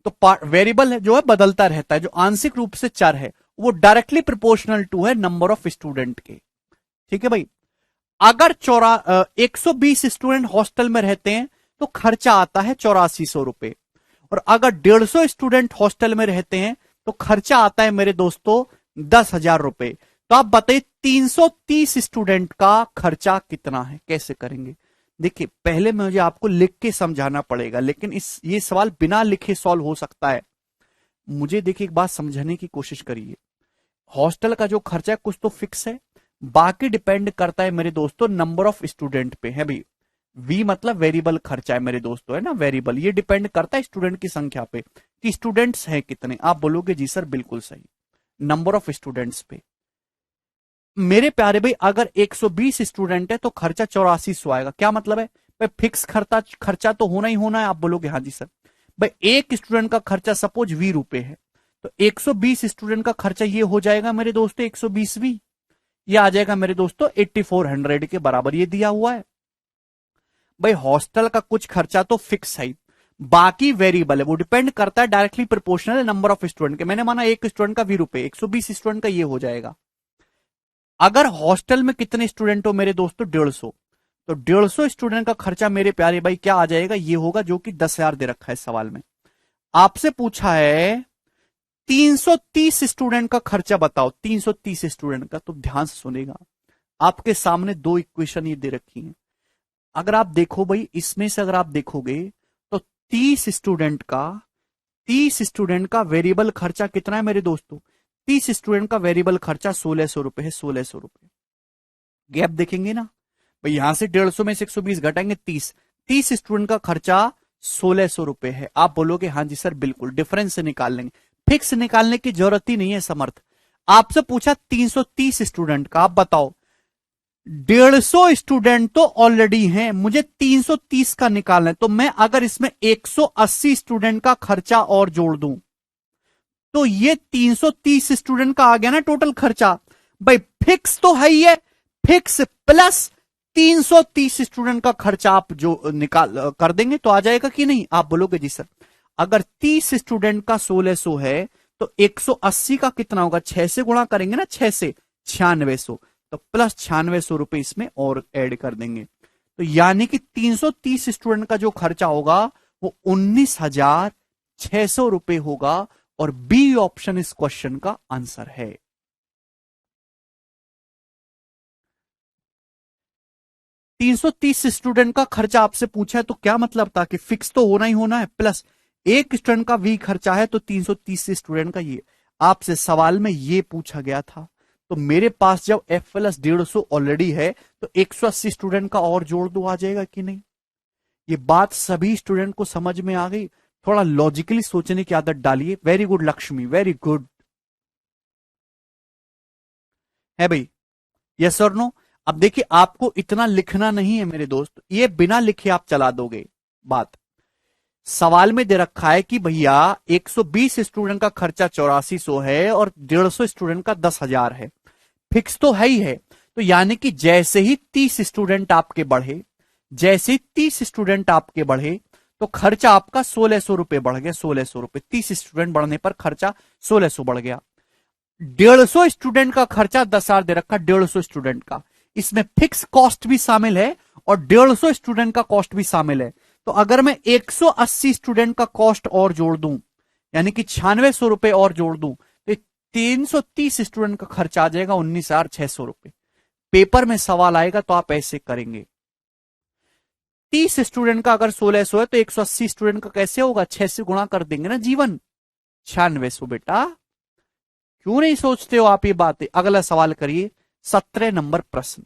तो वेरिएबल जो है बदलता रहता है, जो आंशिक रूप से चर है वो डायरेक्टली प्रोपोर्शनल टू है नंबर ऑफ स्टूडेंट के, ठीक है भाई। अगर 120 स्टूडेंट हॉस्टल में रहते हैं तो खर्चा आता है 8400 रुपए, और अगर 150 स्टूडेंट हॉस्टल में रहते हैं तो खर्चा आता है मेरे दोस्तों 10,000 रुपए। तो आप बताइए 330 स्टूडेंट का खर्चा कितना है, कैसे करेंगे। देखिए पहले मुझे आपको लिख के समझाना पड़ेगा, लेकिन ये सवाल बिना लिखे सॉल्व हो सकता है। मुझे देखिए एक बात समझने की कोशिश करिए, हॉस्टल का जो खर्चा है कुछ तो फिक्स है, बाकी डिपेंड करता है मेरे दोस्तों नंबर ऑफ स्टूडेंट पे, है भाई। वी मतलब वेरिएबल खर्चा है मेरे दोस्तों, है ना, वेरिएबल, ये डिपेंड करता है स्टूडेंट की संख्या पे कि स्टूडेंट्स हैं कितने। आप बोलोगे जी सर बिल्कुल सही, नंबर ऑफ स्टूडेंट्स पे। मेरे प्यारे भाई अगर 120 स्टूडेंट है तो खर्चा 8400 आएगा, क्या मतलब है भाई, फिक्स खर्चा तो होना ही होना है। आप बोलोगे हाँ जी सर, भाई एक स्टूडेंट का खर्चा सपोज 20 रुपए है, तो 120 स्टूडेंट का खर्चा ये हो जाएगा मेरे दोस्तों 120 भी, ये आ जाएगा मेरे दोस्तों 8400 के बराबर, ये दिया हुआ है। भाई हॉस्टल का कुछ खर्चा तो फिक्स है, बाकी वेरिएबल है, वो डिपेंड करता है directly proportional number of student के। मैंने माना एक स्टूडेंट का 20 रुपए, 120 स्टूडेंट का ये हो जाएगा। अगर हॉस्टल में कितने स्टूडेंट हो मेरे दोस्तों 150, तो 150 स्टूडेंट का खर्चा मेरे प्यारे भाई क्या आ जाएगा, ये होगा जो कि 10,000 दे रखा है सवाल में। आपसे पूछा है 330 स्टूडेंट का खर्चा बताओ, 330 स्टूडेंट का, तो ध्यान से सुनेगा। आपके सामने दो इक्वेशन ये दे रखी हैं, अगर आप देखो भाई इसमें से अगर आप देखोगे तो 30 स्टूडेंट का वेरिएबल खर्चा कितना है मेरे दोस्तों, 30 स्टूडेंट का वेरिएबल खर्चा 1600 रुपए है, 1600 रुपए। गैप देखेंगे ना भाई, यहां से 150 में से 120 घटाएंगे 30 स्टूडेंट का खर्चा 1600 रुपए है। आप बोलोगे हाँ जी सर बिल्कुल, डिफरेंस से निकाल लेंगे, फिक्स निकालने की जरूरत ही नहीं है समर्थ। आपसे पूछा 330 स्टूडेंट का, आप बताओ 150 स्टूडेंट तो ऑलरेडी हैं, मुझे 330 का निकालना है, तो मैं अगर इसमें 180 स्टूडेंट का खर्चा और जोड़ दूं तो ये 330 स्टूडेंट का आ गया ना टोटल खर्चा। भाई फिक्स तो है ही है, फिक्स प्लस 330 स्टूडेंट का खर्चा आप जो निकाल कर देंगे तो आ जाएगा कि नहीं। आप बोलोगे जी सर, अगर 30 स्टूडेंट का 1600 है तो 180 का कितना होगा, 6 से गुणा करेंगे ना, 6 से 9600, तो प्लस 9600 रुपए इसमें और ऐड कर देंगे, तो यानी कि 330 स्टूडेंट का जो खर्चा होगा वो 19,600 रुपए होगा, और बी ऑप्शन इस क्वेश्चन का आंसर है। तीन सौ तीस स्टूडेंट का खर्चा आपसे पूछा है तो क्या मतलब था कि फिक्स तो होना ही होना है, प्लस एक स्टूडेंट का वी खर्चा है तो 330 स्टूडेंट का ये आपसे सवाल में ये पूछा गया था। तो मेरे पास जब F प्लस 150 ऑलरेडी है तो 180 स्टूडेंट का और जोड़ दो, आ जाएगा कि नहीं। ये बात सभी स्टूडेंट को समझ में आ गई, थोड़ा लॉजिकली सोचने की आदत डालिए। Very good Lakshmi, very good है भाई, यस और नो। अब देखिए आपको इतना लिखना नहीं है मेरे दोस्त, ये बिना लिखे आप चला दोगे बात। सवाल में दे रखा है कि भैया 120 स्टूडेंट का खर्चा 8400 है और 150 स्टूडेंट का 10,000 है, फिक्स तो है ही है। तो यानी कि जैसे ही 30 स्टूडेंट आपके बढ़े, जैसे ही 30 स्टूडेंट आपके बढ़े तो खर्चा आपका 1600 रुपए बढ़ गया, 1600 रुपए, 30 स्टूडेंट बढ़ने पर खर्चा 1600 बढ़ गया। 150 स्टूडेंट का खर्चा 10,000 दे रखा, 150 स्टूडेंट का, इसमें फिक्स कॉस्ट भी शामिल है और 150 स्टूडेंट का कॉस्ट भी शामिल है। तो अगर मैं 180 स्टूडेंट का कॉस्ट और जोड़ दूं, यानी कि 9600 रुपए और जोड़ दूं, तो 330 स्टूडेंट का खर्च आ जाएगा 19,600 रुपए। पेपर में सवाल आएगा तो आप ऐसे करेंगे। 30 स्टूडेंट का अगर 1600 है तो 180 स्टूडेंट का कैसे होगा, 6 से गुणा कर देंगे ना जीवन, 9600। बेटा क्यों नहीं सोचते हो आप ये बातें। अगला सवाल करिए, 17 नंबर प्रश्न।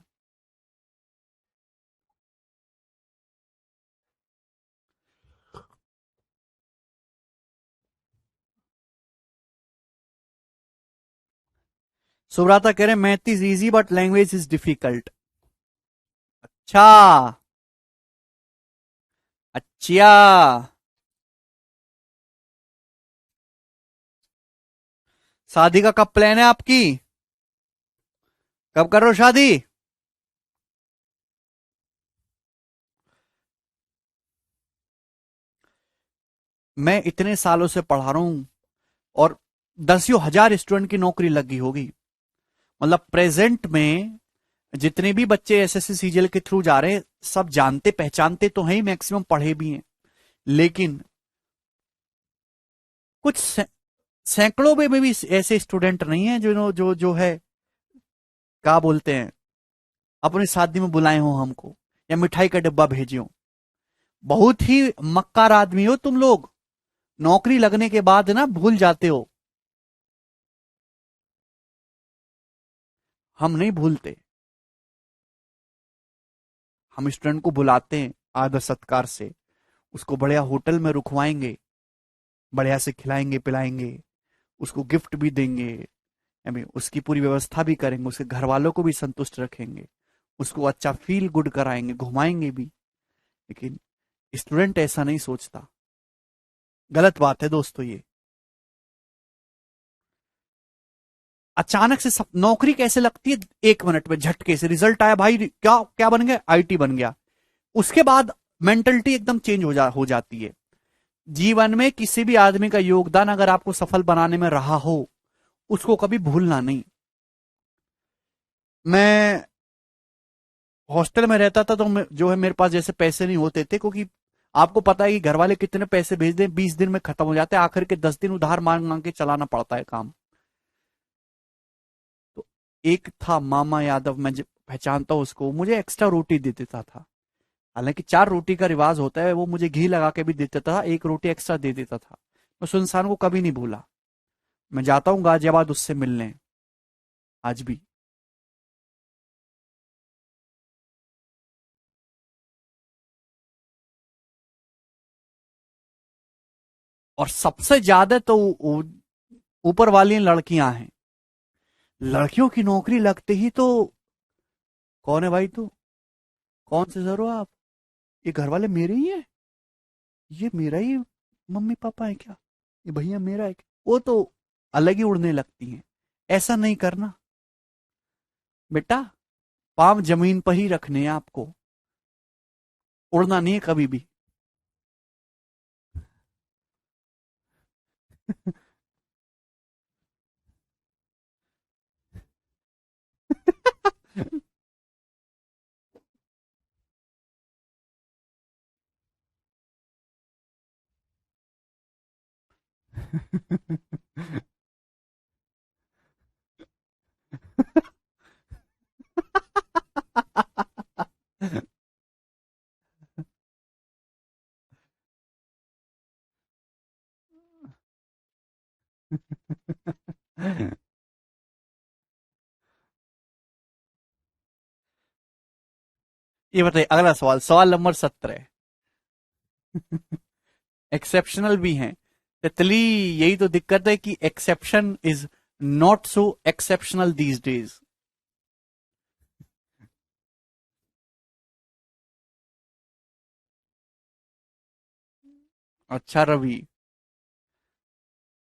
सुब्राता कह रहे math is easy but language is difficult. अच्छा, अच्छा। शादी का कब प्लान है आपकी, कब कर रहे हो शादी। मैं इतने सालों से पढ़ा रहा हूं और दसियों हजार स्टूडेंट की नौकरी लगी होगी। मतलब प्रेजेंट में जितने भी बच्चे एसएससी सीजीएल के थ्रू जा रहे हैं, सब जानते पहचानते तो हैं ही, मैक्सिमम पढ़े भी हैं। लेकिन कुछ सैकड़ों में भी ऐसे स्टूडेंट नहीं है जो जो जो है, क्या बोलते हैं, अपनी शादी में बुलाए हो हमको या मिठाई का डब्बा भेजे हो। बहुत ही मक्कार आदमी हो तुम लोग, नौकरी लगने के बाद ना भूल जाते हो। हम नहीं भूलते, हम स्टूडेंट को बुलाते हैं आदर सत्कार से, उसको बढ़िया होटल में रुकवाएंगे, बढ़िया से खिलाएंगे पिलाएंगे, उसको गिफ्ट भी देंगे, उसकी पूरी व्यवस्था भी करेंगे, उसके घर वालों को भी संतुष्ट रखेंगे, उसको अच्छा फील गुड कराएंगे, घुमाएंगे भी। लेकिन स्टूडेंट ऐसा नहीं सोचता। गलत बात है दोस्तों ये। अचानक से सब नौकरी कैसे लगती है, 1 मिनट में झटके से रिजल्ट आया भाई, क्या क्या बन गया, आईटी बन गया। उसके बाद मेंटलिटी एकदम चेंज हो जाती है। जीवन में किसी भी आदमी का योगदान अगर आपको सफल बनाने में रहा हो, उसको कभी भूलना नहीं। मैं हॉस्टल में रहता था तो जो है मेरे पास जैसे पैसे नहीं होते थे, क्योंकि आपको पता है कि घर वाले कितने पैसे भेज दें, 20 दिन में खत्म हो जाते हैं, आखिर के 10 दिन उधार मांग मांग के चलाना पड़ता है काम। तो एक था मामा यादव, मैं पहचानता हूं उसको, मुझे एक्स्ट्रा रोटी दे देता था। हालांकि 4 रोटी का रिवाज होता है, वो मुझे घी लगा के भी देता था, 1 रोटी एक्स्ट्रा दे देता था। मैं उस इंसान को कभी नहीं भूला। मैं जाता हूँ गाजियाबाद उससे मिलने, आज भी। और सबसे ज्यादा तो ऊपर वाली लड़कियां हैं। लड़कियों की नौकरी लगते ही तो, कौन है भाई तू, कौन से सर हो आप, ये घर वाले मेरे ही हैं, ये मेरा ही मम्मी पापा है क्या, ये भैया मेरा है क्या? वो तो अलग ही उड़ने लगती हैं। ऐसा नहीं करना बेटा, पाँव जमीन पर ही रखने हैं आपको, उड़ना नहीं है कभी भी। ये बताइए, अगला सवाल, सवाल नंबर 17। एक्सेप्शनल भी हैं तितली, यही तो दिक्कत है कि exception is not so exceptional these days. अच्छा रवि,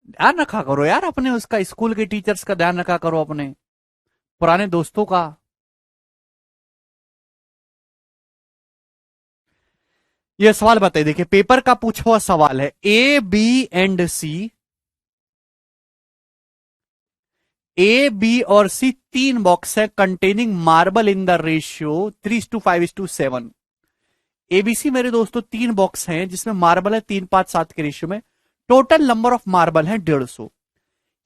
ध्यान रखा करो यार अपने, उसका स्कूल के टीचर्स का ध्यान रखा करो, अपने पुराने दोस्तों का। ये सवाल बताइए, देखिए पेपर का पूछा हुआ सवाल है, A B and C A, B और सी तीन बॉक्स है containing marble in the ratio 3:5:7। ABC मेरे दोस्तों तीन बॉक्स हैं जिसमें मार्बल है 3:5:7 के रेशियो में। टोटल नंबर ऑफ मार्बल है 150।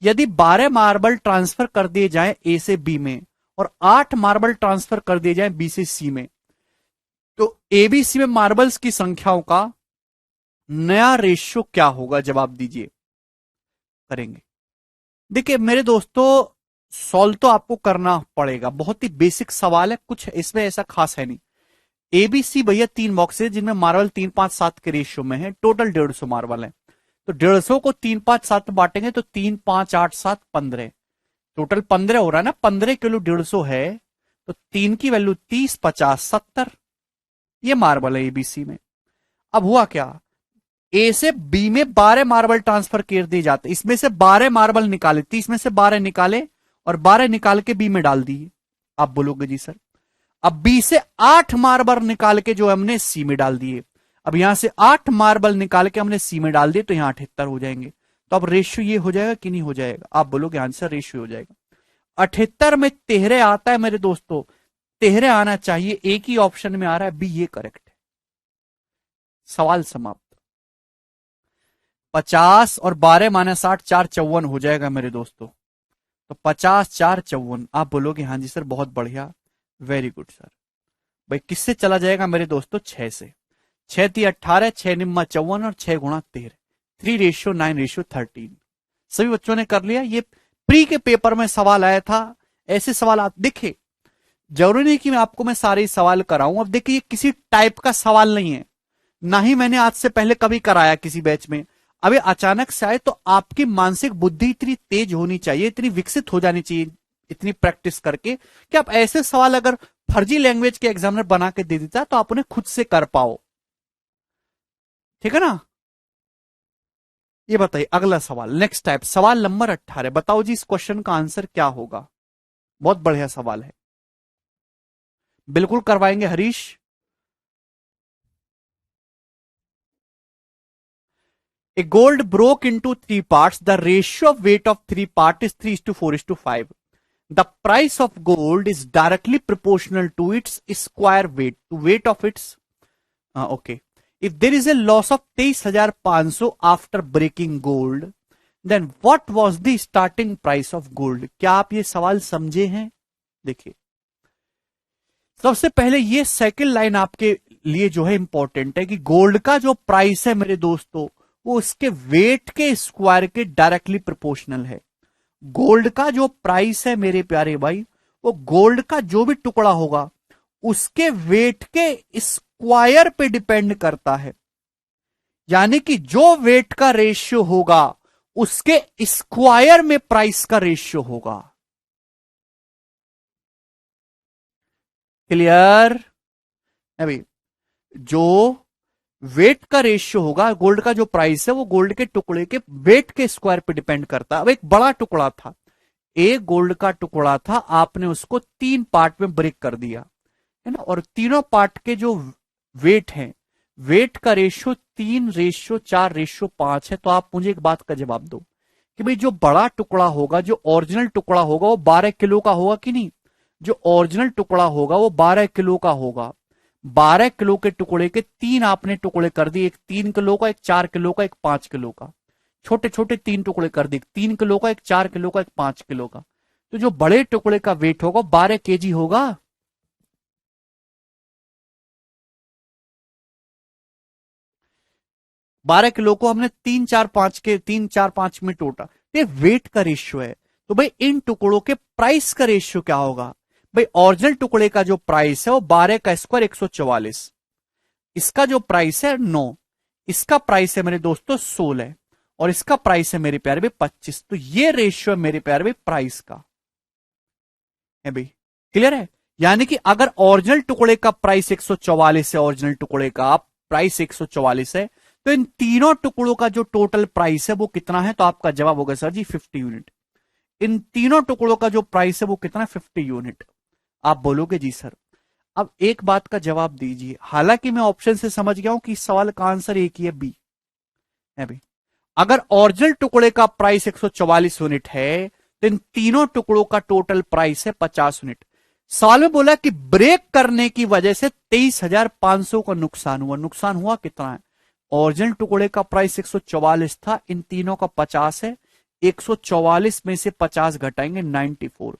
यदि 12 मार्बल ट्रांसफर कर दिए जाएं ए से बी में और 8 मार्बल ट्रांसफर कर दिए जाएं बी से सी में, तो एबीसी में मार्बल्स की संख्याओं का नया रेशियो क्या होगा? जवाब दीजिए। करेंगे। देखिए मेरे दोस्तों, सॉल्व तो आपको करना पड़ेगा, बहुत ही बेसिक सवाल है, कुछ इसमें ऐसा खास है नहीं। एबीसी भैया तीन बॉक्स है जिनमें मार्बल 3:5:7 के रेशियो में है, टोटल 150 मार्बल है। तो 150 को 3:5:7 बांटेंगे तो 3, 5, 8, 7, 15, टोटल 15 हो रहा है ना। 15 किलो 150 है तो 3 की वैल्यू 30, 50, 70, ये मार्बल है एबीसी में। अब हुआ क्या, ए से बी में 12 मार्बल ट्रांसफर कर दिए जाते, इसमें से 12 मार्बल निकाले, 30 में से 12 निकाले और 12 निकाल के बी में डाल दिए। आप बोलोगे जी सर, अब बी से 8 मार्बल निकाल के जो हमने सी में डाल दिए, अब यहां से 8 मार्बल निकाल के हमने सी में डाल दिए तो यहां 78 हो जाएंगे। तो अब रेशियो ये हो जाएगा कि नहीं हो जाएगा? आप बोलोगे आंसर रेशियो हो जाएगा। 78 में 13 आता है मेरे दोस्तों, 13 आना चाहिए, एक ही ऑप्शन में आ रहा है बी, ये करेक्ट है। सवाल समाप्त। 50 और 12 - 8 4 54 हो जाएगा मेरे दोस्तों। तो 50 4 54, आप बोलोगे हाँ जी सर बहुत बढ़िया, वेरी गुड सर। भाई किससे चला जाएगा मेरे दोस्तों? 6 से। 6 × 18, 6 × 9 = 54 और 6 × 13, 3:9:13। सभी बच्चों ने कर लिया। ये प्री के पेपर में सवाल आया था, ऐसे सवाल आप देखिए, जरूरी नहीं कि मैं सारे सवाल कराऊं। अब देखिए ये किसी टाइप का सवाल नहीं है, ना ही मैंने आज से पहले कभी कराया किसी बैच में। अभी अचानक से आए तो आपकी मानसिक बुद्धि इतनी तेज होनी चाहिए, इतनी विकसित हो जानी चाहिए, इतनी प्रैक्टिस करके कि आप ऐसे सवाल अगर फर्जी लैंग्वेज के एग्जामिनर बना के दे देता तो आप उन्हें खुद से कर पाओ। ठीक है ना? ये बताइए अगला सवाल, नेक्स्ट टाइप, सवाल नंबर 18। बताओ जी इस क्वेश्चन का आंसर क्या होगा? बहुत बढ़िया सवाल है, बिल्कुल करवाएंगे Harish. A gold broke into three parts. The ratio of weight of three parts is 3:4:5. The price of gold is directly proportional to its square weight, to weight of its. Okay. If there is a loss of 23,500 after breaking gold, then what was the starting price of gold? क्या आप ये सवाल समझे हैं? देखिए सबसे पहले ये सेकंड लाइन आपके लिए जो है इंपॉर्टेंट है कि गोल्ड का जो प्राइस है मेरे दोस्तों वो उसके वेट के स्क्वायर के डायरेक्टली प्रोपोर्शनल है। गोल्ड का जो प्राइस है मेरे प्यारे भाई, वो गोल्ड का जो भी टुकड़ा होगा उसके वेट के स्क्वायर पे डिपेंड करता है। यानी कि जो वेट का रेशियो होगा उसके स्क्वायर में प्राइस का रेशियो होगा। क्लियर? अभी जो वेट का रेशियो होगा, गोल्ड का जो प्राइस है वो गोल्ड के टुकड़े के वेट के स्क्वायर पे डिपेंड करता है। अब एक बड़ा टुकड़ा था, एक गोल्ड का टुकड़ा था, आपने उसको 3 पार्ट में ब्रेक कर दिया है ना, और तीनों पार्ट के जो वेट हैं, वेट का रेशियो 3:4:5 है। तो आप मुझे एक बात का जवाब दो कि भाई जो बड़ा टुकड़ा होगा, जो ओरिजिनल टुकड़ा होगा वो 12 किलो का होगा कि नहीं? जो ओरिजिनल टुकड़ा होगा वो 12 किलो का होगा। 12 किलो के टुकड़े के 3 आपने टुकड़े कर दिए, एक 3 किलो का, एक 4 किलो का, एक 5 किलो का। छोटे छोटे 3 टुकड़े कर दिए, 3 किलो का, एक 4 किलो का, एक 5 किलो का। तो जो बड़े टुकड़े का वेट होगा 12 केजी होगा। 12 किलो को हमने 3, 4, 5 में टोटा, ये वेट का रेशियो है। तो भाई इन टुकड़ों के प्राइस का रेशियो क्या होगा? भाई ओरिजिनल टुकड़े का जो प्राइस है वो 12 का स्क्वायर 144, इसका जो प्राइस है 9, इसका प्राइस है मेरे दोस्तों 16 और इसका प्राइस है मेरे प्यारे भाई 25। तो ये रेशियो है मेरे प्यारे भाई प्राइस का है भाई। क्लियर है? यानी कि अगर ओरिजिनल टुकड़े का प्राइस 144 है, ओरिजिनल टुकड़े का प्राइस 144 है, तो इन तीनों टुकड़ों का जो टोटल प्राइस है वो कितना है? तो आपका जवाब होगा सर जी 50 यूनिट। इन तीनों टुकड़ों का जो प्राइस है वो कितना? 50 यूनिट। आप बोलोगे जी सर। अब एक बात का जवाब दीजिए, हालांकि मैं ऑप्शन से समझ गया हूं कि इस सवाल का आंसर एक ही है, बी है भाई। अगर ओरिजिनल टुकड़े का प्राइस 144 यूनिट है तो इन तीनों टुकड़ों का टोटल प्राइस है 50 यूनिट। सवाल में बोला कि ब्रेक करने की वजह से 23,500 का नुकसान हुआ। नुकसान हुआ कितना है? ओरिजिनल टुकड़े का प्राइस 144 था, इन तीनों का 50 है, 144 में से 50 घटाएंगे 94,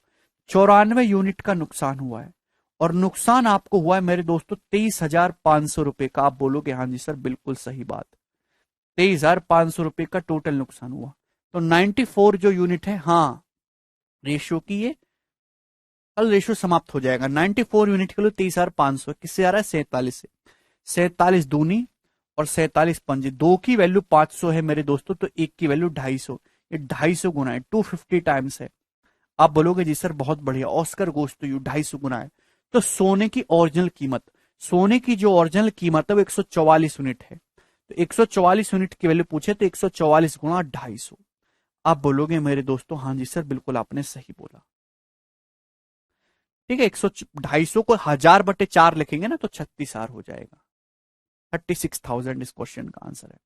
94 यूनिट का नुकसान हुआ है। और नुकसान आपको हुआ है मेरे दोस्तों 23,500 रुपए का। आप बोलोगे हाँ जी सर बिल्कुल सही बात, 23,500 रुपए का टोटल नुकसान हुआ। तो 94 जो यूनिट है, हाँ रेशियो की ये कल रेशियो समाप्त हो जाएगा। 94 यूनिट के लिए 23,500 किससे आ रहा है? 47 से। 47 दूनी और 47 पंजी, दो की वैल्यू 500 है मेरे दोस्तों, तो एक की वैल्यू 250, ये 250 गुना है, 250 टाइम्स है। आप बोलोगे जी सर बहुत बढ़िया, ऑस्कर गोस टू यू, 250 गुना है। तो सोने की ओरिजिनल कीमत, सोने की जो ओरिजिनल कीमत है वो 144 यूनिट है, तो 144 यूनिट की वैल्यू पूछे तो 144 गुना 250। आप बोलोगे मेरे दोस्तों हाँ जी सर बिल्कुल आपने सही बोला। ठीक है, 250 को 1000/4 लिखेंगे ना तो 36,000 हो जाएगा। 36,000 इस क्वेश्चन का आंसर है।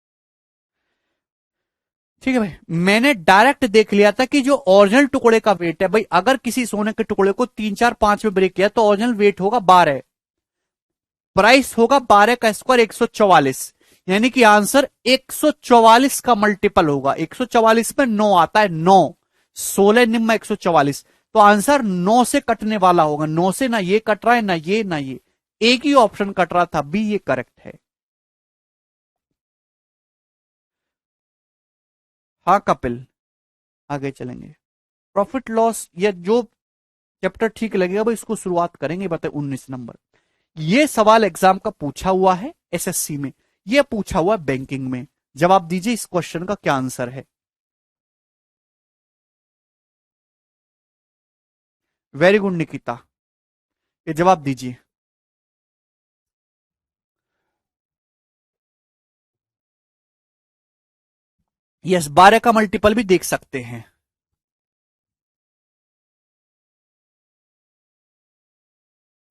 ठीक है भाई, मैंने डायरेक्ट देख लिया था कि जो ओरिजिनल टुकड़े का वेट है भाई, अगर किसी सोने के टुकड़े को 3 4 5 में ब्रेक किया तो ओरिजिनल वेट होगा 12, प्राइस होगा 12 का स्क्वायर 144, यानी कि आंसर 144 का मल्टीपल होगा। 144 में 9 आता है, 9 16 निम्न 144, तो आंसर 9 से कटने वाला होगा। 9 से ना ये कट रहा है ना ये ना ये, एक ही ऑप्शन कट रहा था, बी ये करेक्ट है। हाँ कपिल, आगे चलेंगे। प्रॉफिट लॉस या जो चैप्टर ठीक लगेगा भाई इसको शुरुआत करेंगे। बताए 19 नंबर, ये सवाल एग्जाम का पूछा हुआ है एसएससी में, ये पूछा हुआ है बैंकिंग में। जवाब दीजिए इस क्वेश्चन का क्या आंसर है? वेरी गुड निकिता, ये जवाब दीजिए। यस, 12 का मल्टीपल भी देख सकते हैं।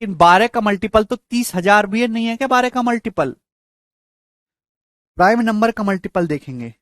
इन 12 का मल्टीपल तो 30,000 भी है, नहीं है क्या 12 का मल्टीपल? प्राइम नंबर का मल्टीपल देखेंगे।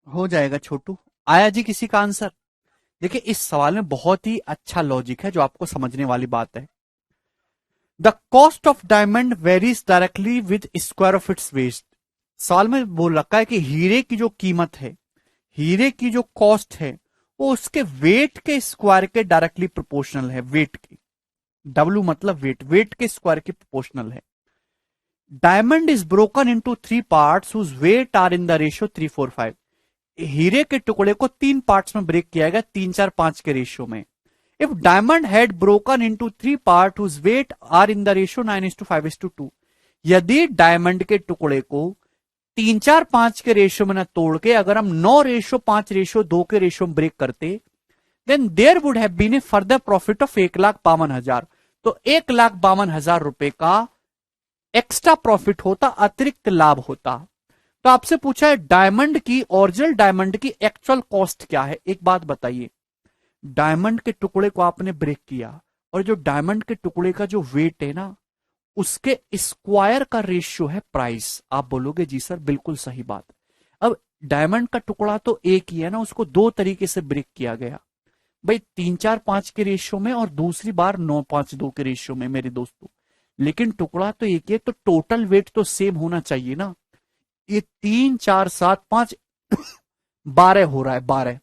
हो जाएगा छोटू। आया जी किसी का आंसर? देखिए इस सवाल में बहुत ही अच्छा लॉजिक है जो आपको समझने वाली बात है। The cost of diamond varies directly with square of its waist. सवाल में बोल रखा है कि हीरे की जो कीमत है, हीरे की जो कॉस्ट है, वो उसके वेट के स्क्वायर के डायरेक्टली प्रोपोर्शनल है। वेट के, डब्ल्यू मतलब वेट, वेट के स्क्वायर के प्रोपोर्शनल है। Diamond is broken into 3 parts whose weight are in the ratio 3-4-5। हीरे के टुकड़े को 3 पार्ट्स में ब्रेक किया गया 3-4-5 के रेशियो में। If diamond had broken into 3 part whose weight are in the ratio 9:5:2, यदि डायमंड के टुकड़े को 3-4-5 के रेशियो में ना तोड़ के अगर हम 9:5:2 के रेशियो में ब्रेक करते, then there would have been a further profit of 1,52,000। तो 1,52,000 रुपए का एक्स्ट्रा प्रॉफिट होता, अतिरिक्त लाभ होता। तो आपसे पूछा है डायमंड की, ओरिजिनल डायमंड की एक्चुअल कॉस्ट क्या है। एक बात बताइए, डायमंड के टुकड़े को आपने ब्रेक किया और जो डायमंड के टुकड़े का जो वेट है ना, उसके स्क्वायर का रेशियो है प्राइस। आप बोलोगे जी सर बिल्कुल सही बात। अब डायमंड का टुकड़ा तो एक ही है ना, उसको दो तरीके से ब्रेक किया गया भाई, 3-4-5 के रेशियो में और दूसरी बार 9:5:2 के रेशियो में मेरे दोस्तों। लेकिन टुकड़ा तो एक ही है, तो टोटल वेट तो सेम होना चाहिए ना। ये 3-4-7-5 12 हो रहा है, 12,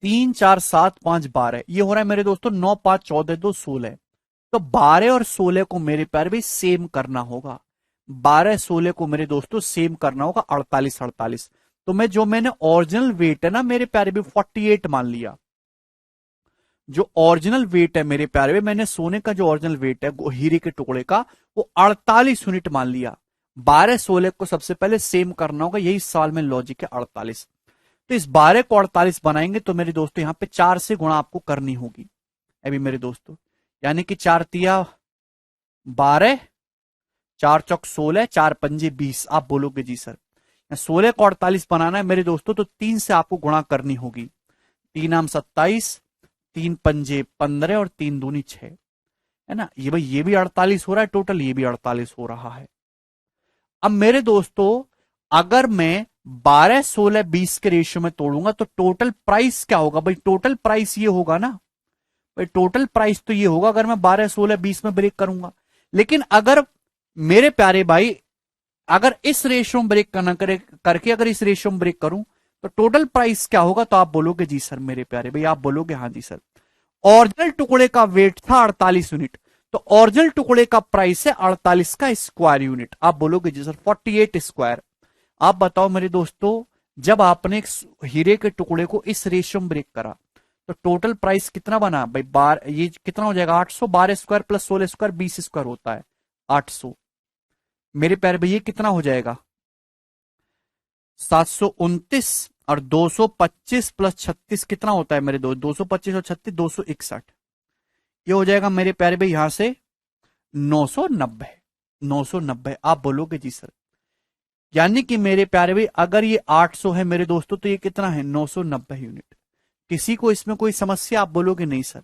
3-4-7-5-12 ये हो रहा है मेरे दोस्तों। 9-5-14-2-16, तो 12 और 16 को मेरे प्यारे भी सेम करना होगा। 12-16 को मेरे दोस्तों सेम करना होगा, 48-48। तो मैं जो मैंने ओरिजिनल वेट है ना मेरे प्यारे भी 48 मान लिया। जो ओरिजिनल वेट है मेरे प्यारे में, मैंने सोने का जो ओरिजिनल वेट है हीरे के टुकड़े का, वो 48 यूनिट मान लिया। 12-16 को सबसे पहले सेम करना होगा, यही साल में लॉजिक है 48। तो इस 12 को 48 बनाएंगे तो मेरे दोस्तों यहां पे 4 से गुणा आपको करनी होगी अभी मेरे दोस्तों, यानी कि 4×3=12, 4×4=16, 4×5=20। आप बोलोगे जी सर 16 को 48 बनाना है मेरे दोस्तों, तो 3 से आपको गुणा करनी होगी। 3×8=27, 3×5=15 और 3×2=6, है ना। ये भाई ये भी 48 हो रहा है टोटल, ये भी 48 हो रहा है। अब मेरे दोस्तों अगर मैं 12-16-20 के रेशियो में तोड़ूंगा तो टोटल प्राइस क्या होगा भाई, टोटल प्राइस ये होगा ना भाई, टोटल प्राइस तो ये होगा अगर मैं 12-16-20 में ब्रेक करूंगा। लेकिन अगर मेरे प्यारे भाई अगर इस रेशियो में ब्रेक करके अगर इस रेशियो में ब्रेक करूं तो टोटल प्राइस क्या होगा, तो आप बोलोगे जी सर मेरे प्यारे भाई, आप बोलोगे हाँ जी सर। ओरिजिनल टुकड़े का वेट था 48 यूनिट, तो ओरिजिनल टुकड़े का प्राइस है 48 का स्क्वायर यूनिट। आप बोलोगे जी सर 48 स्क्वायर। आप बताओ मेरे दोस्तों, जब आपने एक हीरे के टुकड़े को इस रेशियो में ब्रेक करा तो टोटल प्राइस कितना बना भाई, ये कितना हो जाएगा 800। 12 स्क्वायर प्लस 16 स्क्वायर 20 स्क्वायर होता है 800। मेरे प्यारे भैया कितना हो जाएगा 729, और 225 प्लस 36 कितना होता है मेरे 225 और 36 261। ये हो जाएगा मेरे प्यारे भाई यहां से 990। 990 आप बोलोगे जी सर, यानी कि मेरे प्यारे भाई अगर ये 800 है मेरे दोस्तों तो ये कितना है 990 यूनिट। किसी को इसमें कोई समस्या, आप बोलोगे नहीं सर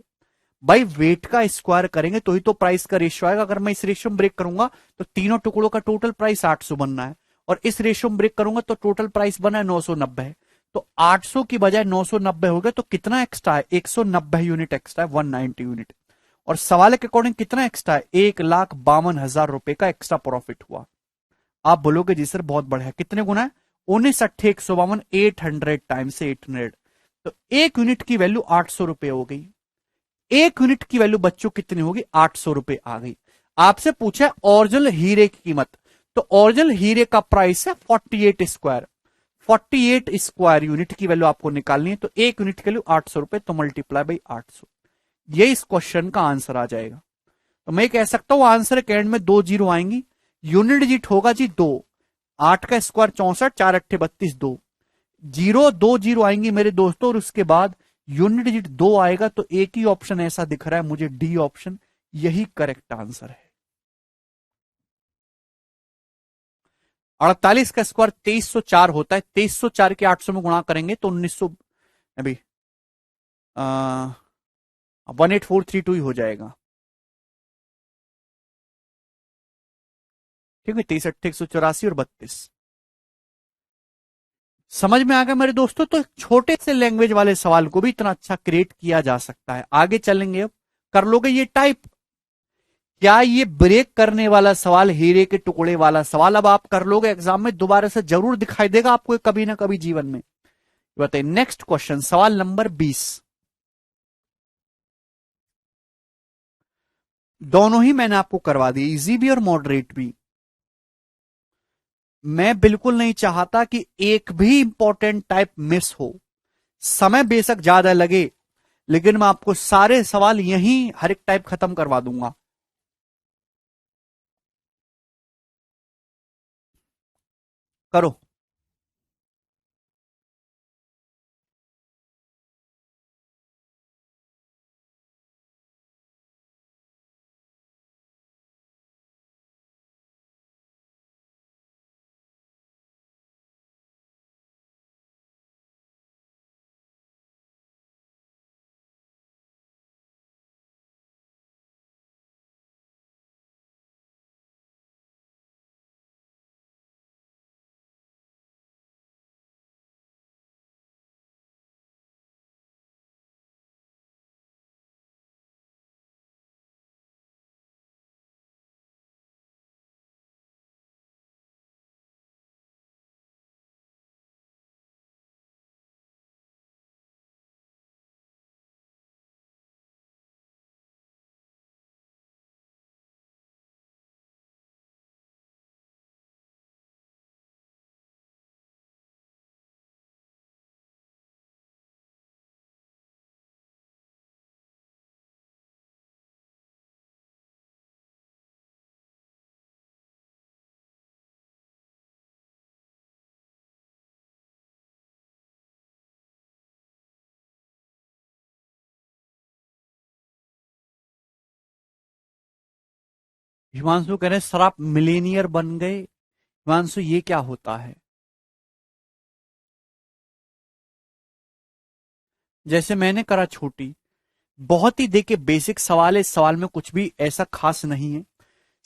भाई, वेट का स्क्वायर करेंगे तो ही तो प्राइस का रेशियो आएगा। अगर मैं इस रेशियो में ब्रेक करूंगा तो तीनों टुकड़ों का टोटल प्राइस 800 बनना है, और इस रेशियो में ब्रेक करूंगा तो टोटल प्राइस बना है 990। तो 800 की बजाय 990 हो गया, तो कितना एक्स्ट्रा है 190 यूनिट एक्स्ट्रा है, 190 यूनिट। और सवाल के अकॉर्डिंग कितना एक्स्ट्रा है 1,52,000 रुपए का एक्स्ट्रा प्रॉफिट हुआ। आप बोलोगे जी सर बहुत बढ़िया, कितने गुना है 19×8 = 800 टाइम्स 800। तो एक यूनिट की वैल्यू 800 रुपए हो गई। एक यूनिट की वैल्यू बच्चों कितनी होगी 800 रुपए आ गई। आपसे पूछा ओरिजिनल हीरे की कीमत, तो ओरिजिनल हीरे का प्राइस है 48 स्क्वायर। 48 स्क्वायर यूनिट की वैल्यू आपको निकालनी है, तो एक यूनिट की वैल्यू 800 रुपए, तो मल्टीप्लाई बाई 800। ये इस क्वेश्चन का आंसर आ जाएगा। तो मैं कह सकता हूं आंसर के एंड में 2 जीरो आएंगी, यूनिट डिजिट होगा जी 2, 8 का स्क्वायर 64, 4×8=32, 2 जीरो, 2 जीरो आएंगी मेरे दोस्तों, और उसके बाद यूनिट डिजिट 2 आएगा। तो एक ही ऑप्शन ऐसा दिख रहा है मुझे, डी ऑप्शन, यही करेक्ट आंसर है। 48 का स्क्वायर 2304 होता है, 2304 के 800 में गुणा करेंगे तो 1900 अभी 18432 ही हो जाएगा। ठीक है, 23×8=184 और 32। समझ में आ गया मेरे दोस्तों। तो छोटे से लैंग्वेज वाले सवाल को भी इतना अच्छा क्रिएट किया जा सकता है। आगे चलेंगे, अब कर लोगे ये टाइप। क्या ये ब्रेक करने वाला सवाल, हीरे के टुकड़े वाला सवाल अब आप कर लोगे एग्जाम में, दोबारा से जरूर दिखाई देगा आपको कभी ना कभी जीवन में। बताइए नेक्स्ट क्वेश्चन, सवाल नंबर 20। दोनों ही मैंने आपको करवा दिए, इजी भी और मॉडरेट भी। मैं बिल्कुल नहीं चाहता कि एक भी इंपॉर्टेंट टाइप मिस हो। समय बेशक ज्यादा लगे, लेकिन मैं आपको सारे सवाल यहीं हर एक टाइप खत्म करवा दूंगा। करो। हिमांशु कह रहे हैं सर आप मिलेनियर बन गए। हिमांशु ये क्या होता है? जैसे मैंने करा छोटी, बहुत ही देखिए बेसिक सवाल है, इस सवाल में कुछ भी ऐसा खास नहीं है।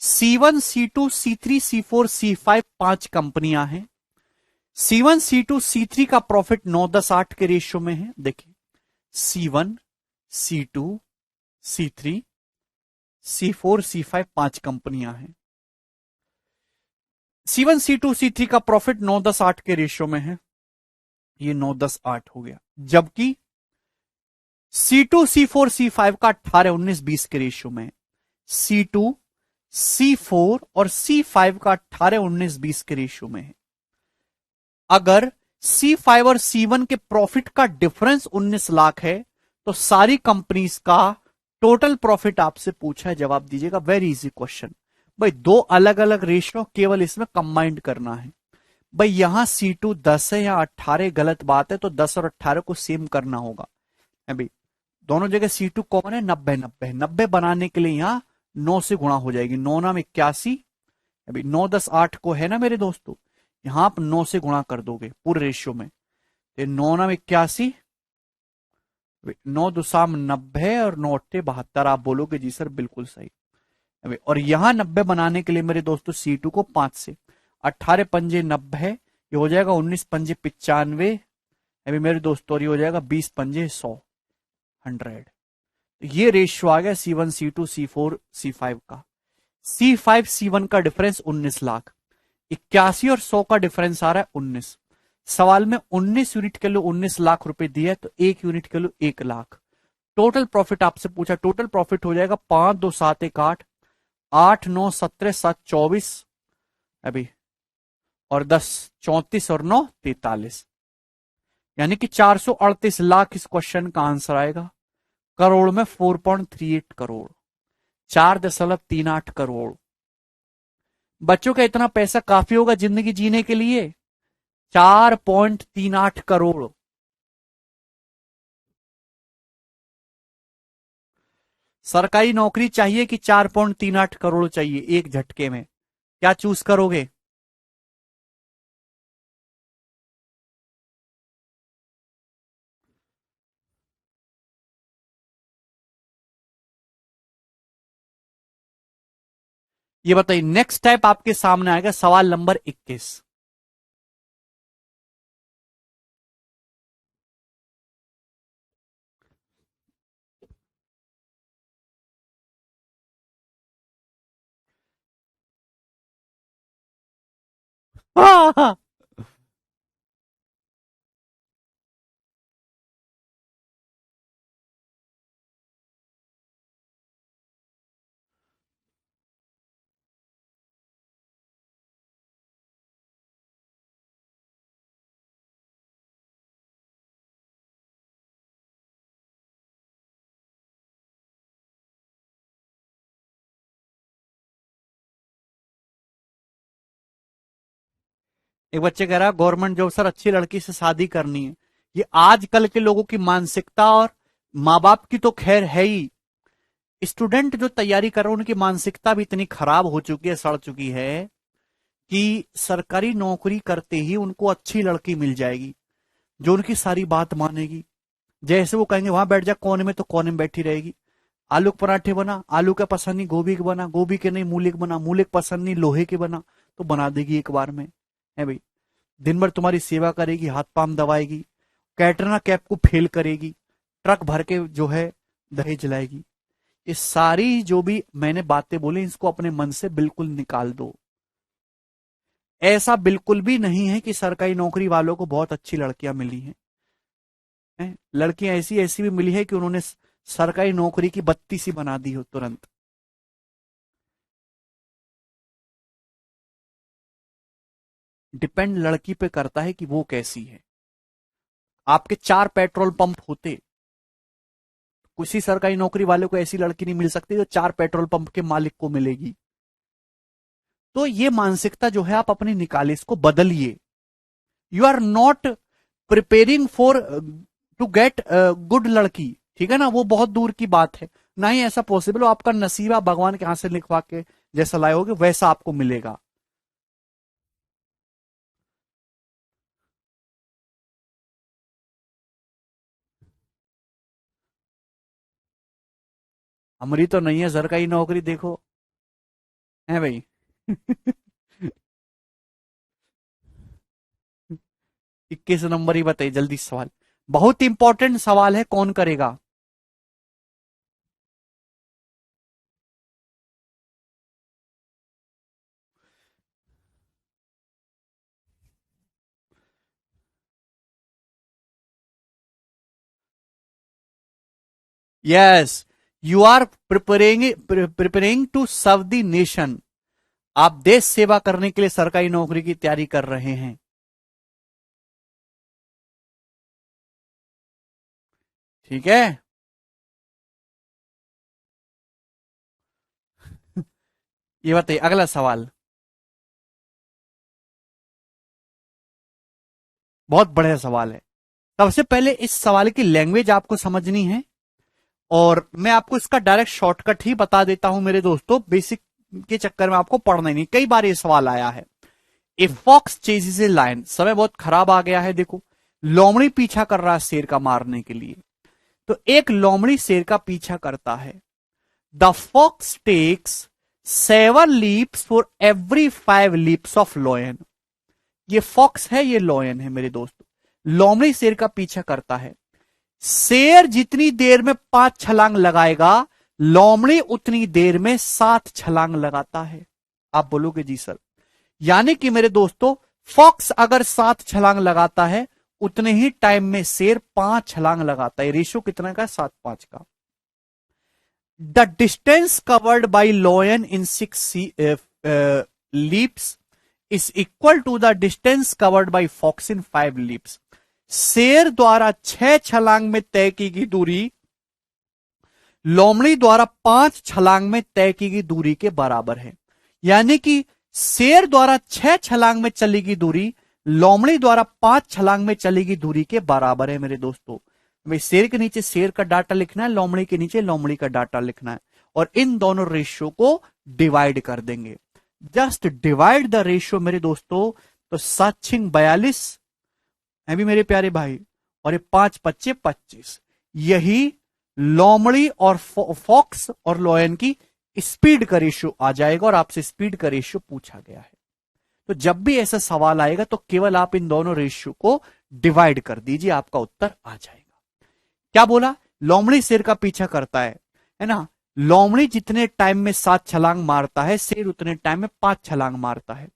C1 C2 C3 C4 C5 पांच कंपनियां हैं। C1 C2 C3 का प्रॉफिट 9-10-8 के रेशियो में है। देखिए C1 C2 C3 C4 C5 पांच कंपनियां हैं। C1 C2 C3 का प्रॉफिट 9-10-8 के रेशियो में है। ये 9-10-8 हो गया। जबकि C2 C4 C5 का 18-19-20 के रेशियो में है। C2 C4 और C5 का 18-19-20 के रेशियो में है। अगर C5 और C1 के प्रॉफिट का डिफरेंस 19 लाख है, तो सारी कंपनीज का टोटल प्रॉफिट आपसे पूछा है, जवाब दीजिएगा। Very easy question. भाई दो अलग अलग रेशियो, केवल इसमें कंबाइंड करना है। भाई यहां C2 10 है या 18, गलत बात है, तो 10 और 18 को सेम करना होगा। अभी दोनों जगह C2 कॉमन है, 90 बनाने के लिए यहां 9 से गुणा हो जाएगी। 9 नाम 81। अभी 9-10-8 को है ना मेरे दोस्तों, यहां आप 9 से गुणा कर दोगे पूरे रेशियो में। तो 9 नाम 81, 9 दूसाम 90 और 9 8 72। आप बोलोगे जी सर बिल्कुल सही। अभी और यहां 90 बनाने के लिए मेरे दोस्तों C2 को 5 से, 18 पंजे 90, ये हो जाएगा 19 पंजे 95। अभी मेरे दोस्तों और ये हो जाएगा 20 पंजे 100, 100। ये रेशियो आ गया C1 C2 C4 C5 का। C5 C1 का डिफरेंस 19 लाख। 81 और 100 का डिफरेंस आ रहा है 19। सवाल में 19 यूनिट के लिए 19 लाख रुपए दिया है, तो 1 यूनिट के लिए 1 लाख। टोटल प्रॉफिट आपसे पूछा, टोटल प्रॉफिट हो जाएगा 5 2 7 1 8, 8 9 17 7 24। अभी और 10 34 और 9 43, यानी कि 438 लाख इस क्वेश्चन का आंसर आएगा। करोड़ में 4.38 करोड़, 4.38 करोड़। बच्चों का इतना पैसा काफी होगा जिंदगी जीने के लिए? 4.38 करोड़। सरकारी नौकरी चाहिए कि 4.38 करोड़ चाहिए एक झटके में? क्या चूज करोगे? ये बताइए नेक्स्ट टाइप आपके सामने आएगा, सवाल नंबर 21। हाँ। एक बच्चे कह रहा है गवर्नमेंट जॉब सर, अच्छी लड़की से शादी करनी है। ये आजकल के लोगों की मानसिकता, और माँ बाप की तो खैर है ही। स्टूडेंट जो तैयारी कर रहे हैं उनकी मानसिकता भी इतनी खराब हो चुकी है, सड़ चुकी है, कि सरकारी नौकरी करते ही उनको अच्छी लड़की मिल जाएगी जो उनकी सारी बात मानेगी। जैसे वो कहेंगे वहां बैठ जा कोने में, तो कोने में बैठी रहेगी। आलू के पराठे बना, आलू का पसंद नहीं गोभी के बना, गोभी के नहीं मूली के बना, मूली के पसंद नहीं लोहे के बना, तो बना देगी एक बार में। है भाई, दिन भर तुम्हारी सेवा करेगी, हाथ पाम दबाएगी, कैटरीना कैफ को फेल करेगी, ट्रक भर के जो है दहेज लाएगी। ये सारी जो भी मैंने बातें बोली इसको अपने मन से बिल्कुल निकाल दो। ऐसा बिल्कुल भी नहीं है कि सरकारी नौकरी वालों को बहुत अच्छी लड़कियां मिली हैं। लड़कियां ऐसी ऐसी भी मिली है कि उन्होंने सरकारी नौकरी की बत्ती सी बना दी हो तुरंत। डिपेंड लड़की पे करता है कि वो कैसी है। आपके 4 पेट्रोल पंप होते, किसी सरकारी नौकरी वाले को ऐसी लड़की नहीं मिल सकती जो 4 पेट्रोल पंप के मालिक को मिलेगी। तो ये मानसिकता जो है आप अपनी निकाले, इसको बदलिए। You are not preparing for to get good लड़की, ठीक है ना, वो बहुत दूर की बात है। ना ही ऐसा पॉसिबल हो, आपका नसीबा भगवान के हाथ से लिखवा के जैसा लाए होगे वैसा आपको मिलेगा। हमारी तो नहीं है सरकारी नौकरी, देखो। है भाई। 21 नंबर ही बताइए जल्दी सवाल। बहुत इंपॉर्टेंट सवाल है, कौन करेगा? Yes, you are preparing to serve the nation. आप देश सेवा करने के लिए सरकारी नौकरी की तैयारी कर रहे हैं। ठीक है। ये बताइए अगला सवाल। बहुत बढ़िया सवाल है। सबसे पहले इस सवाल की लैंग्वेज आपको समझनी है, और मैं आपको इसका डायरेक्ट शॉर्टकट ही बता देता हूं मेरे दोस्तों। बेसिक के चक्कर में आपको पढ़ना ही नहीं, कई बार ये सवाल आया है। A fox chases a lion, समय बहुत खराब आ गया है, देखो। लोमड़ी पीछा कर रहा है शेर का मारने के लिए। तो एक लोमड़ी शेर का पीछा करता है। The fox takes 7 leaps for every 5 leaps of lion. ये फॉक्स है, ये लॉयन है मेरे दोस्तों। लोमड़ी शेर का पीछा करता है। शेर जितनी देर में 5 छलांग लगाएगा, लोमड़ी उतनी देर में 7 छलांग लगाता है। आप बोलोगे जी सर, यानी कि मेरे दोस्तों फॉक्स अगर 7 छलांग लगाता है, उतने ही टाइम में शेर 5 छलांग लगाता है। रेशियो कितना का? 7-5 का। The distance covered by lion in 6 leaps is equal to the distance covered by fox in 5 leaps. शेर द्वारा 6 छलांग में तय की गई दूरी लोमड़ी द्वारा 5 छलांग में तय की गई दूरी के बराबर है। यानी कि शेर द्वारा 6 छलांग में चली गई दूरी लोमड़ी द्वारा 5 छलांग में चली गई दूरी के बराबर है मेरे दोस्तों। भाई शेर के नीचे शेर का डाटा लिखना है, लोमड़ी के नीचे लोमड़ी का डाटा लिखना है, और इन दोनों रेशियो को डिवाइड कर देंगे। जस्ट डिवाइड द रेशियो मेरे दोस्तों। तो 7×42 है भी मेरे प्यारे भाई, और ये 5×5=25। यही लोमड़ी और फॉक्स और लॉयन की स्पीड का रेशियो आ जाएगा, और आपसे स्पीड का रेशियो पूछा गया है। तो जब भी ऐसा सवाल आएगा तो केवल आप इन दोनों रेशियो को डिवाइड कर दीजिए, आपका उत्तर आ जाएगा। क्या बोला? लोमड़ी शेर का पीछा करता है ना। लोमड़ी जितने टाइम में 7 छलांग मारता है, शेर उतने टाइम में 5 छलांग मारता है।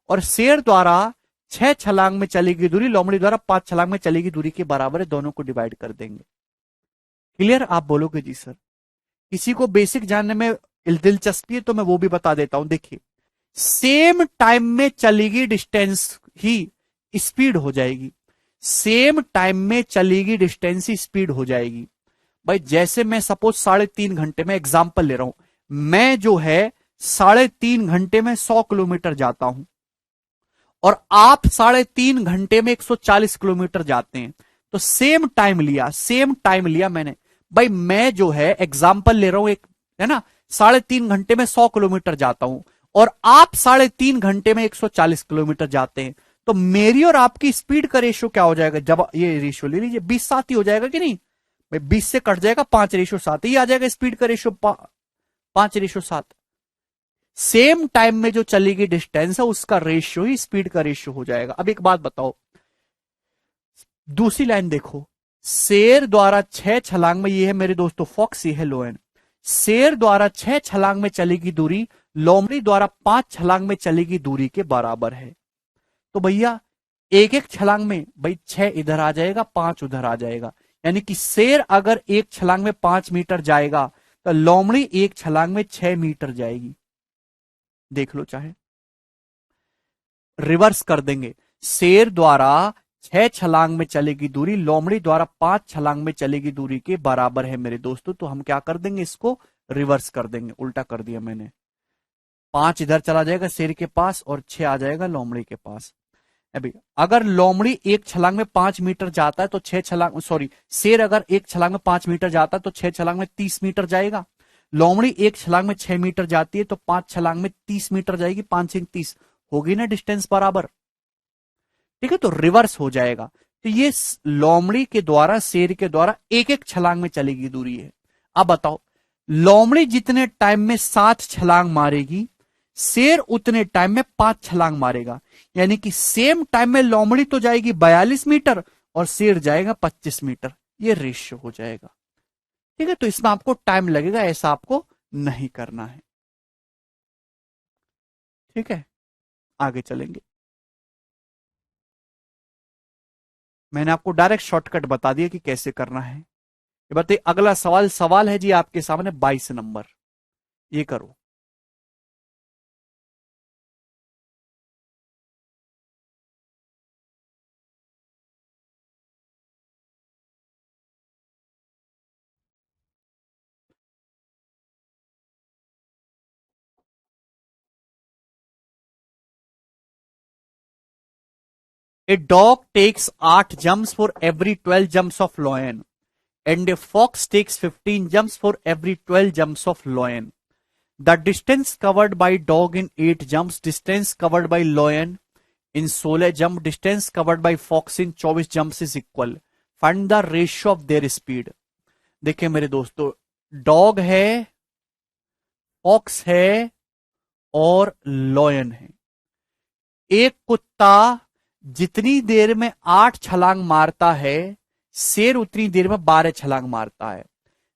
और शेर द्वारा 6 छलांग में चली गई दूरी लोमड़ी द्वारा 5 छलांग में चली गई दूरी के बराबर है, दोनों को डिवाइड कर देंगे। क्लियर? आप बोलोगे जी सर। किसी को बेसिक जानने में दिलचस्पी है तो मैं वो भी बता देता हूं। देखिए, सेम टाइम में चलेगी डिस्टेंस ही स्पीड हो जाएगी, सेम टाइम में चलेगी डिस्टेंस ही स्पीड हो जाएगी। भाई जैसे मैं सपोज 3.5 घंटे में एग्जाम्पल ले रहा हूं, मैं जो है 3.5 घंटे में 100 किलोमीटर जाता हूं और आप 3.5 घंटे में 140 किलोमीटर जाते हैं, तो सेम टाइम लिया, सेम टाइम लिया मैंने। भाई मैं जो है एग्जाम्पल ले रहा हूं एक, है ना, 3.5 घंटे में 100 किलोमीटर जाता हूं और आप 3.5 घंटे में 140 किलोमीटर जाते हैं, तो मेरी और आपकी स्पीड का रेशियो क्या हो जाएगा? जब ये रेशियो ले लीजिए, 20-7 ही हो जाएगा कि नहीं भाई? 20 से कट जाएगा 5:7 ही आ जाएगा स्पीड का रेशियो, 5:7। सेम टाइम में जो चलेगी डिस्टेंस है उसका रेशियो ही स्पीड का रेशियो हो जाएगा। अब एक बात बताओ, दूसरी लाइन देखो, शेर द्वारा 6 छलांग में, ये है मेरे दोस्तों फॉक्स, ये है लोयन। शेर द्वारा 6 छलांग में चलेगी दूरी लोमड़ी द्वारा 5 छलांग में चलेगी दूरी के बराबर है। तो भैया एक एक छलांग में भाई 6 इधर आ जाएगा, 5 उधर आ जाएगा, यानी कि शेर अगर एक छलांग में 5 मीटर जाएगा तो लोमड़ी एक छलांग में 6 मीटर जाएगी। देख लो चाहे, रिवर्स कर देंगे। शेर द्वारा 6 छलांग में चलेगी दूरी लोमड़ी द्वारा 5 छलांग में चलेगी दूरी के बराबर है मेरे दोस्तों। तो हम क्या कर देंगे, इसको रिवर्स कर देंगे, उल्टा कर दिया मैंने। 5 इधर चला जाएगा शेर के पास और 6 आ जाएगा लोमड़ी के पास। अभी अगर लोमड़ी एक छलांग में 5 मीटर जाता है तो 6 छलांग, सॉरी, शेर अगर एक छलांग में 5 मीटर जाता है तो 6 छलांग में 30 मीटर जाएगा। लोमड़ी एक छलांग में 6 मीटर जाती है तो 5 छलांग में 30 मीटर जाएगी, 5 से 30 होगी ना डिस्टेंस बराबर। ठीक है, तो रिवर्स हो जाएगा। तो ये लोमड़ी के द्वारा शेर के द्वारा एक एक छलांग में चलेगी दूरी है। अब बताओ, लोमड़ी जितने टाइम में 7 छलांग मारेगी, शेर उतने टाइम में 5 छलांग मारेगा, यानी कि सेम टाइम में लोमड़ी तो जाएगी 42 मीटर और शेर जाएगा 25 मीटर। ये रेशियो हो जाएगा। ठीक है, तो इसमें आपको टाइम लगेगा, ऐसा आपको नहीं करना है। ठीक है, आगे चलेंगे। मैंने आपको डायरेक्ट शॉर्टकट बता दिया कि कैसे करना है। ये बताइए, अगला सवाल सवाल है जी आपके सामने 22 नंबर, ये करो। A dog takes 8 jumps for every 12 jumps of lion, and a fox takes 15 jumps for every 12 jumps of lion. The distance covered by dog in 8 jumps, distance covered by lion in 16 jump, distance covered by fox in 24 jumps is equal. Find the ratio of their speed. देखिए मेरे दोस्तों, dog है, fox है और lion है। एक कुत्ता जितनी देर में 8 छलांग मारता है, शेर उतनी देर में 12 छलांग मारता है।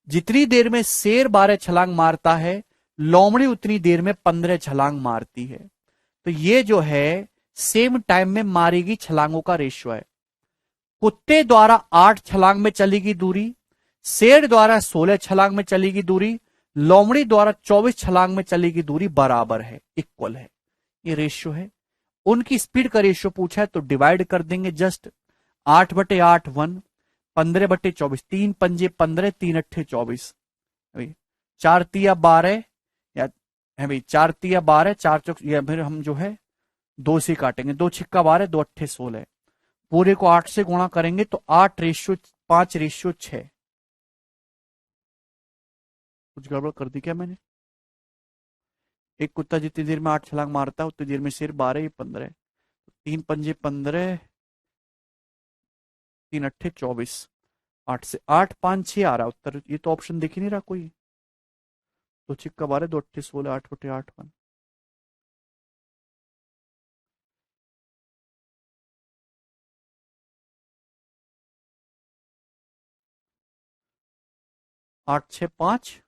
जितनी देर में शेर 12 छलांग मारता है, लोमड़ी उतनी देर में 15 छलांग मारती है। तो ये जो है सेम टाइम में मारेगी छलांगों का रेशियो है। कुत्ते द्वारा 8 छलांग में चलेगी दूरी, शेर द्वारा 16 छलांग में चलेगी दूरी, लोमड़ी द्वारा 24 छलांग में चलेगी दूरी बराबर है, इक्वल है। ये रेशियो है। उनकी स्पीड का रेशियो पूछा है तो डिवाइड कर देंगे जस्ट। 8/8 1, 15/24, 3 पंजे 15, 3 अट्ठे 24, 4 तिया 12, या है भाई 4 तिया 12, 4 चौक, या फिर हम जो है 2 से काटेंगे, 2 छिक्का 12, 2 अट्ठे 16, पूरे को 8 से गुणा करेंगे तो 8/5/6। कुछ गड़बड़ कर दी क्या मैंने? एक कुत्ता जितनी देर में 8 छलांग मारता है उतनी देर में शेर 12, 15, 3 पंजे 15, 3 अट्ठे 24, 8 से 8 5 6 आ रहा उत्तर। ये तो ऑप्शन दिख ही नहीं रहा कोई। 2 छिक्का 12, 2 अट्ठे 16, 8/8 1, 8 6 5।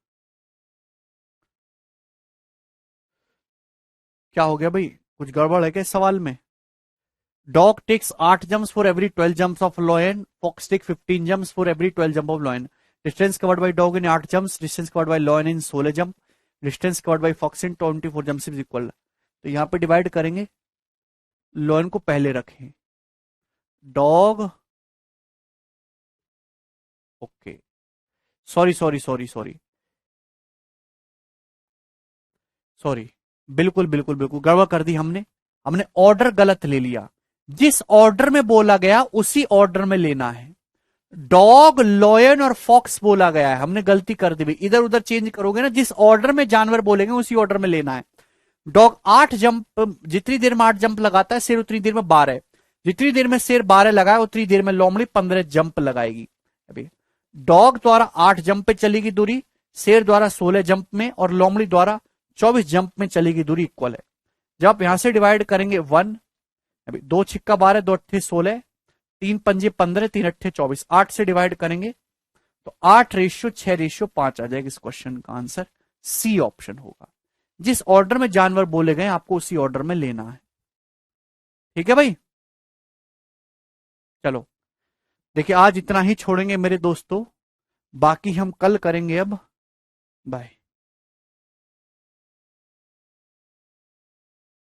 क्या हो गया भाई? कुछ गड़बड़ है क्या इस सवाल में? Dog takes 8 jumps for every 12 jumps of lion, fox take 15 jumps for every 12 jump of lion. Distance covered by dog in 8 jumps, distance covered by lion in 16 jump, distance covered by fox in 24 jumps is equal. तो यहां पे divide करेंगे, lion को पहले रखें, dog, okay, sorry sorry sorry sorry sorry, बिल्कुल बिल्कुल बिल्कुल गड़बड़ कर दी हमने। हमने ऑर्डर गलत ले लिया, जिस ऑर्डर में बोला गया उसी ऑर्डर में लेना है। डॉग, लॉयन और फॉक्स बोला गया है, हमने गलती कर दी भाई, इधर उधर चेंज करोगे ना, जिस ऑर्डर में जानवर बोलेंगे उसी ऑर्डर में लेना है। डॉग 8 जंप, जितनी देर में 8 जंप लगाता है शेर उतनी देर में 12, जितनी देर में शेर 12 लगाए उतनी देर में लोमड़ी 15 जंप लगाएगी। अभी डॉग द्वारा 8 जंप पे चलेगी दूरी, शेर द्वारा 16 जंप में और लोमड़ी द्वारा 24 जंप में चलेगी दूरी इक्वल है। जब आप यहां से डिवाइड करेंगे 1, अभी 2 छिक्का 12, 2 अट्ठे 16, 3 पंजे 15, 3 अट्ठे 24, 8 से डिवाइड करेंगे तो 8:6:5 आ जाएगा। इस क्वेश्चन का आंसर सी ऑप्शन होगा। जिस ऑर्डर में जानवर बोले गए आपको उसी ऑर्डर में लेना है। ठीक है भाई, चलो देखिए आज इतना ही छोड़ेंगे मेरे दोस्तों, बाकी हम कल करेंगे। अब बाय।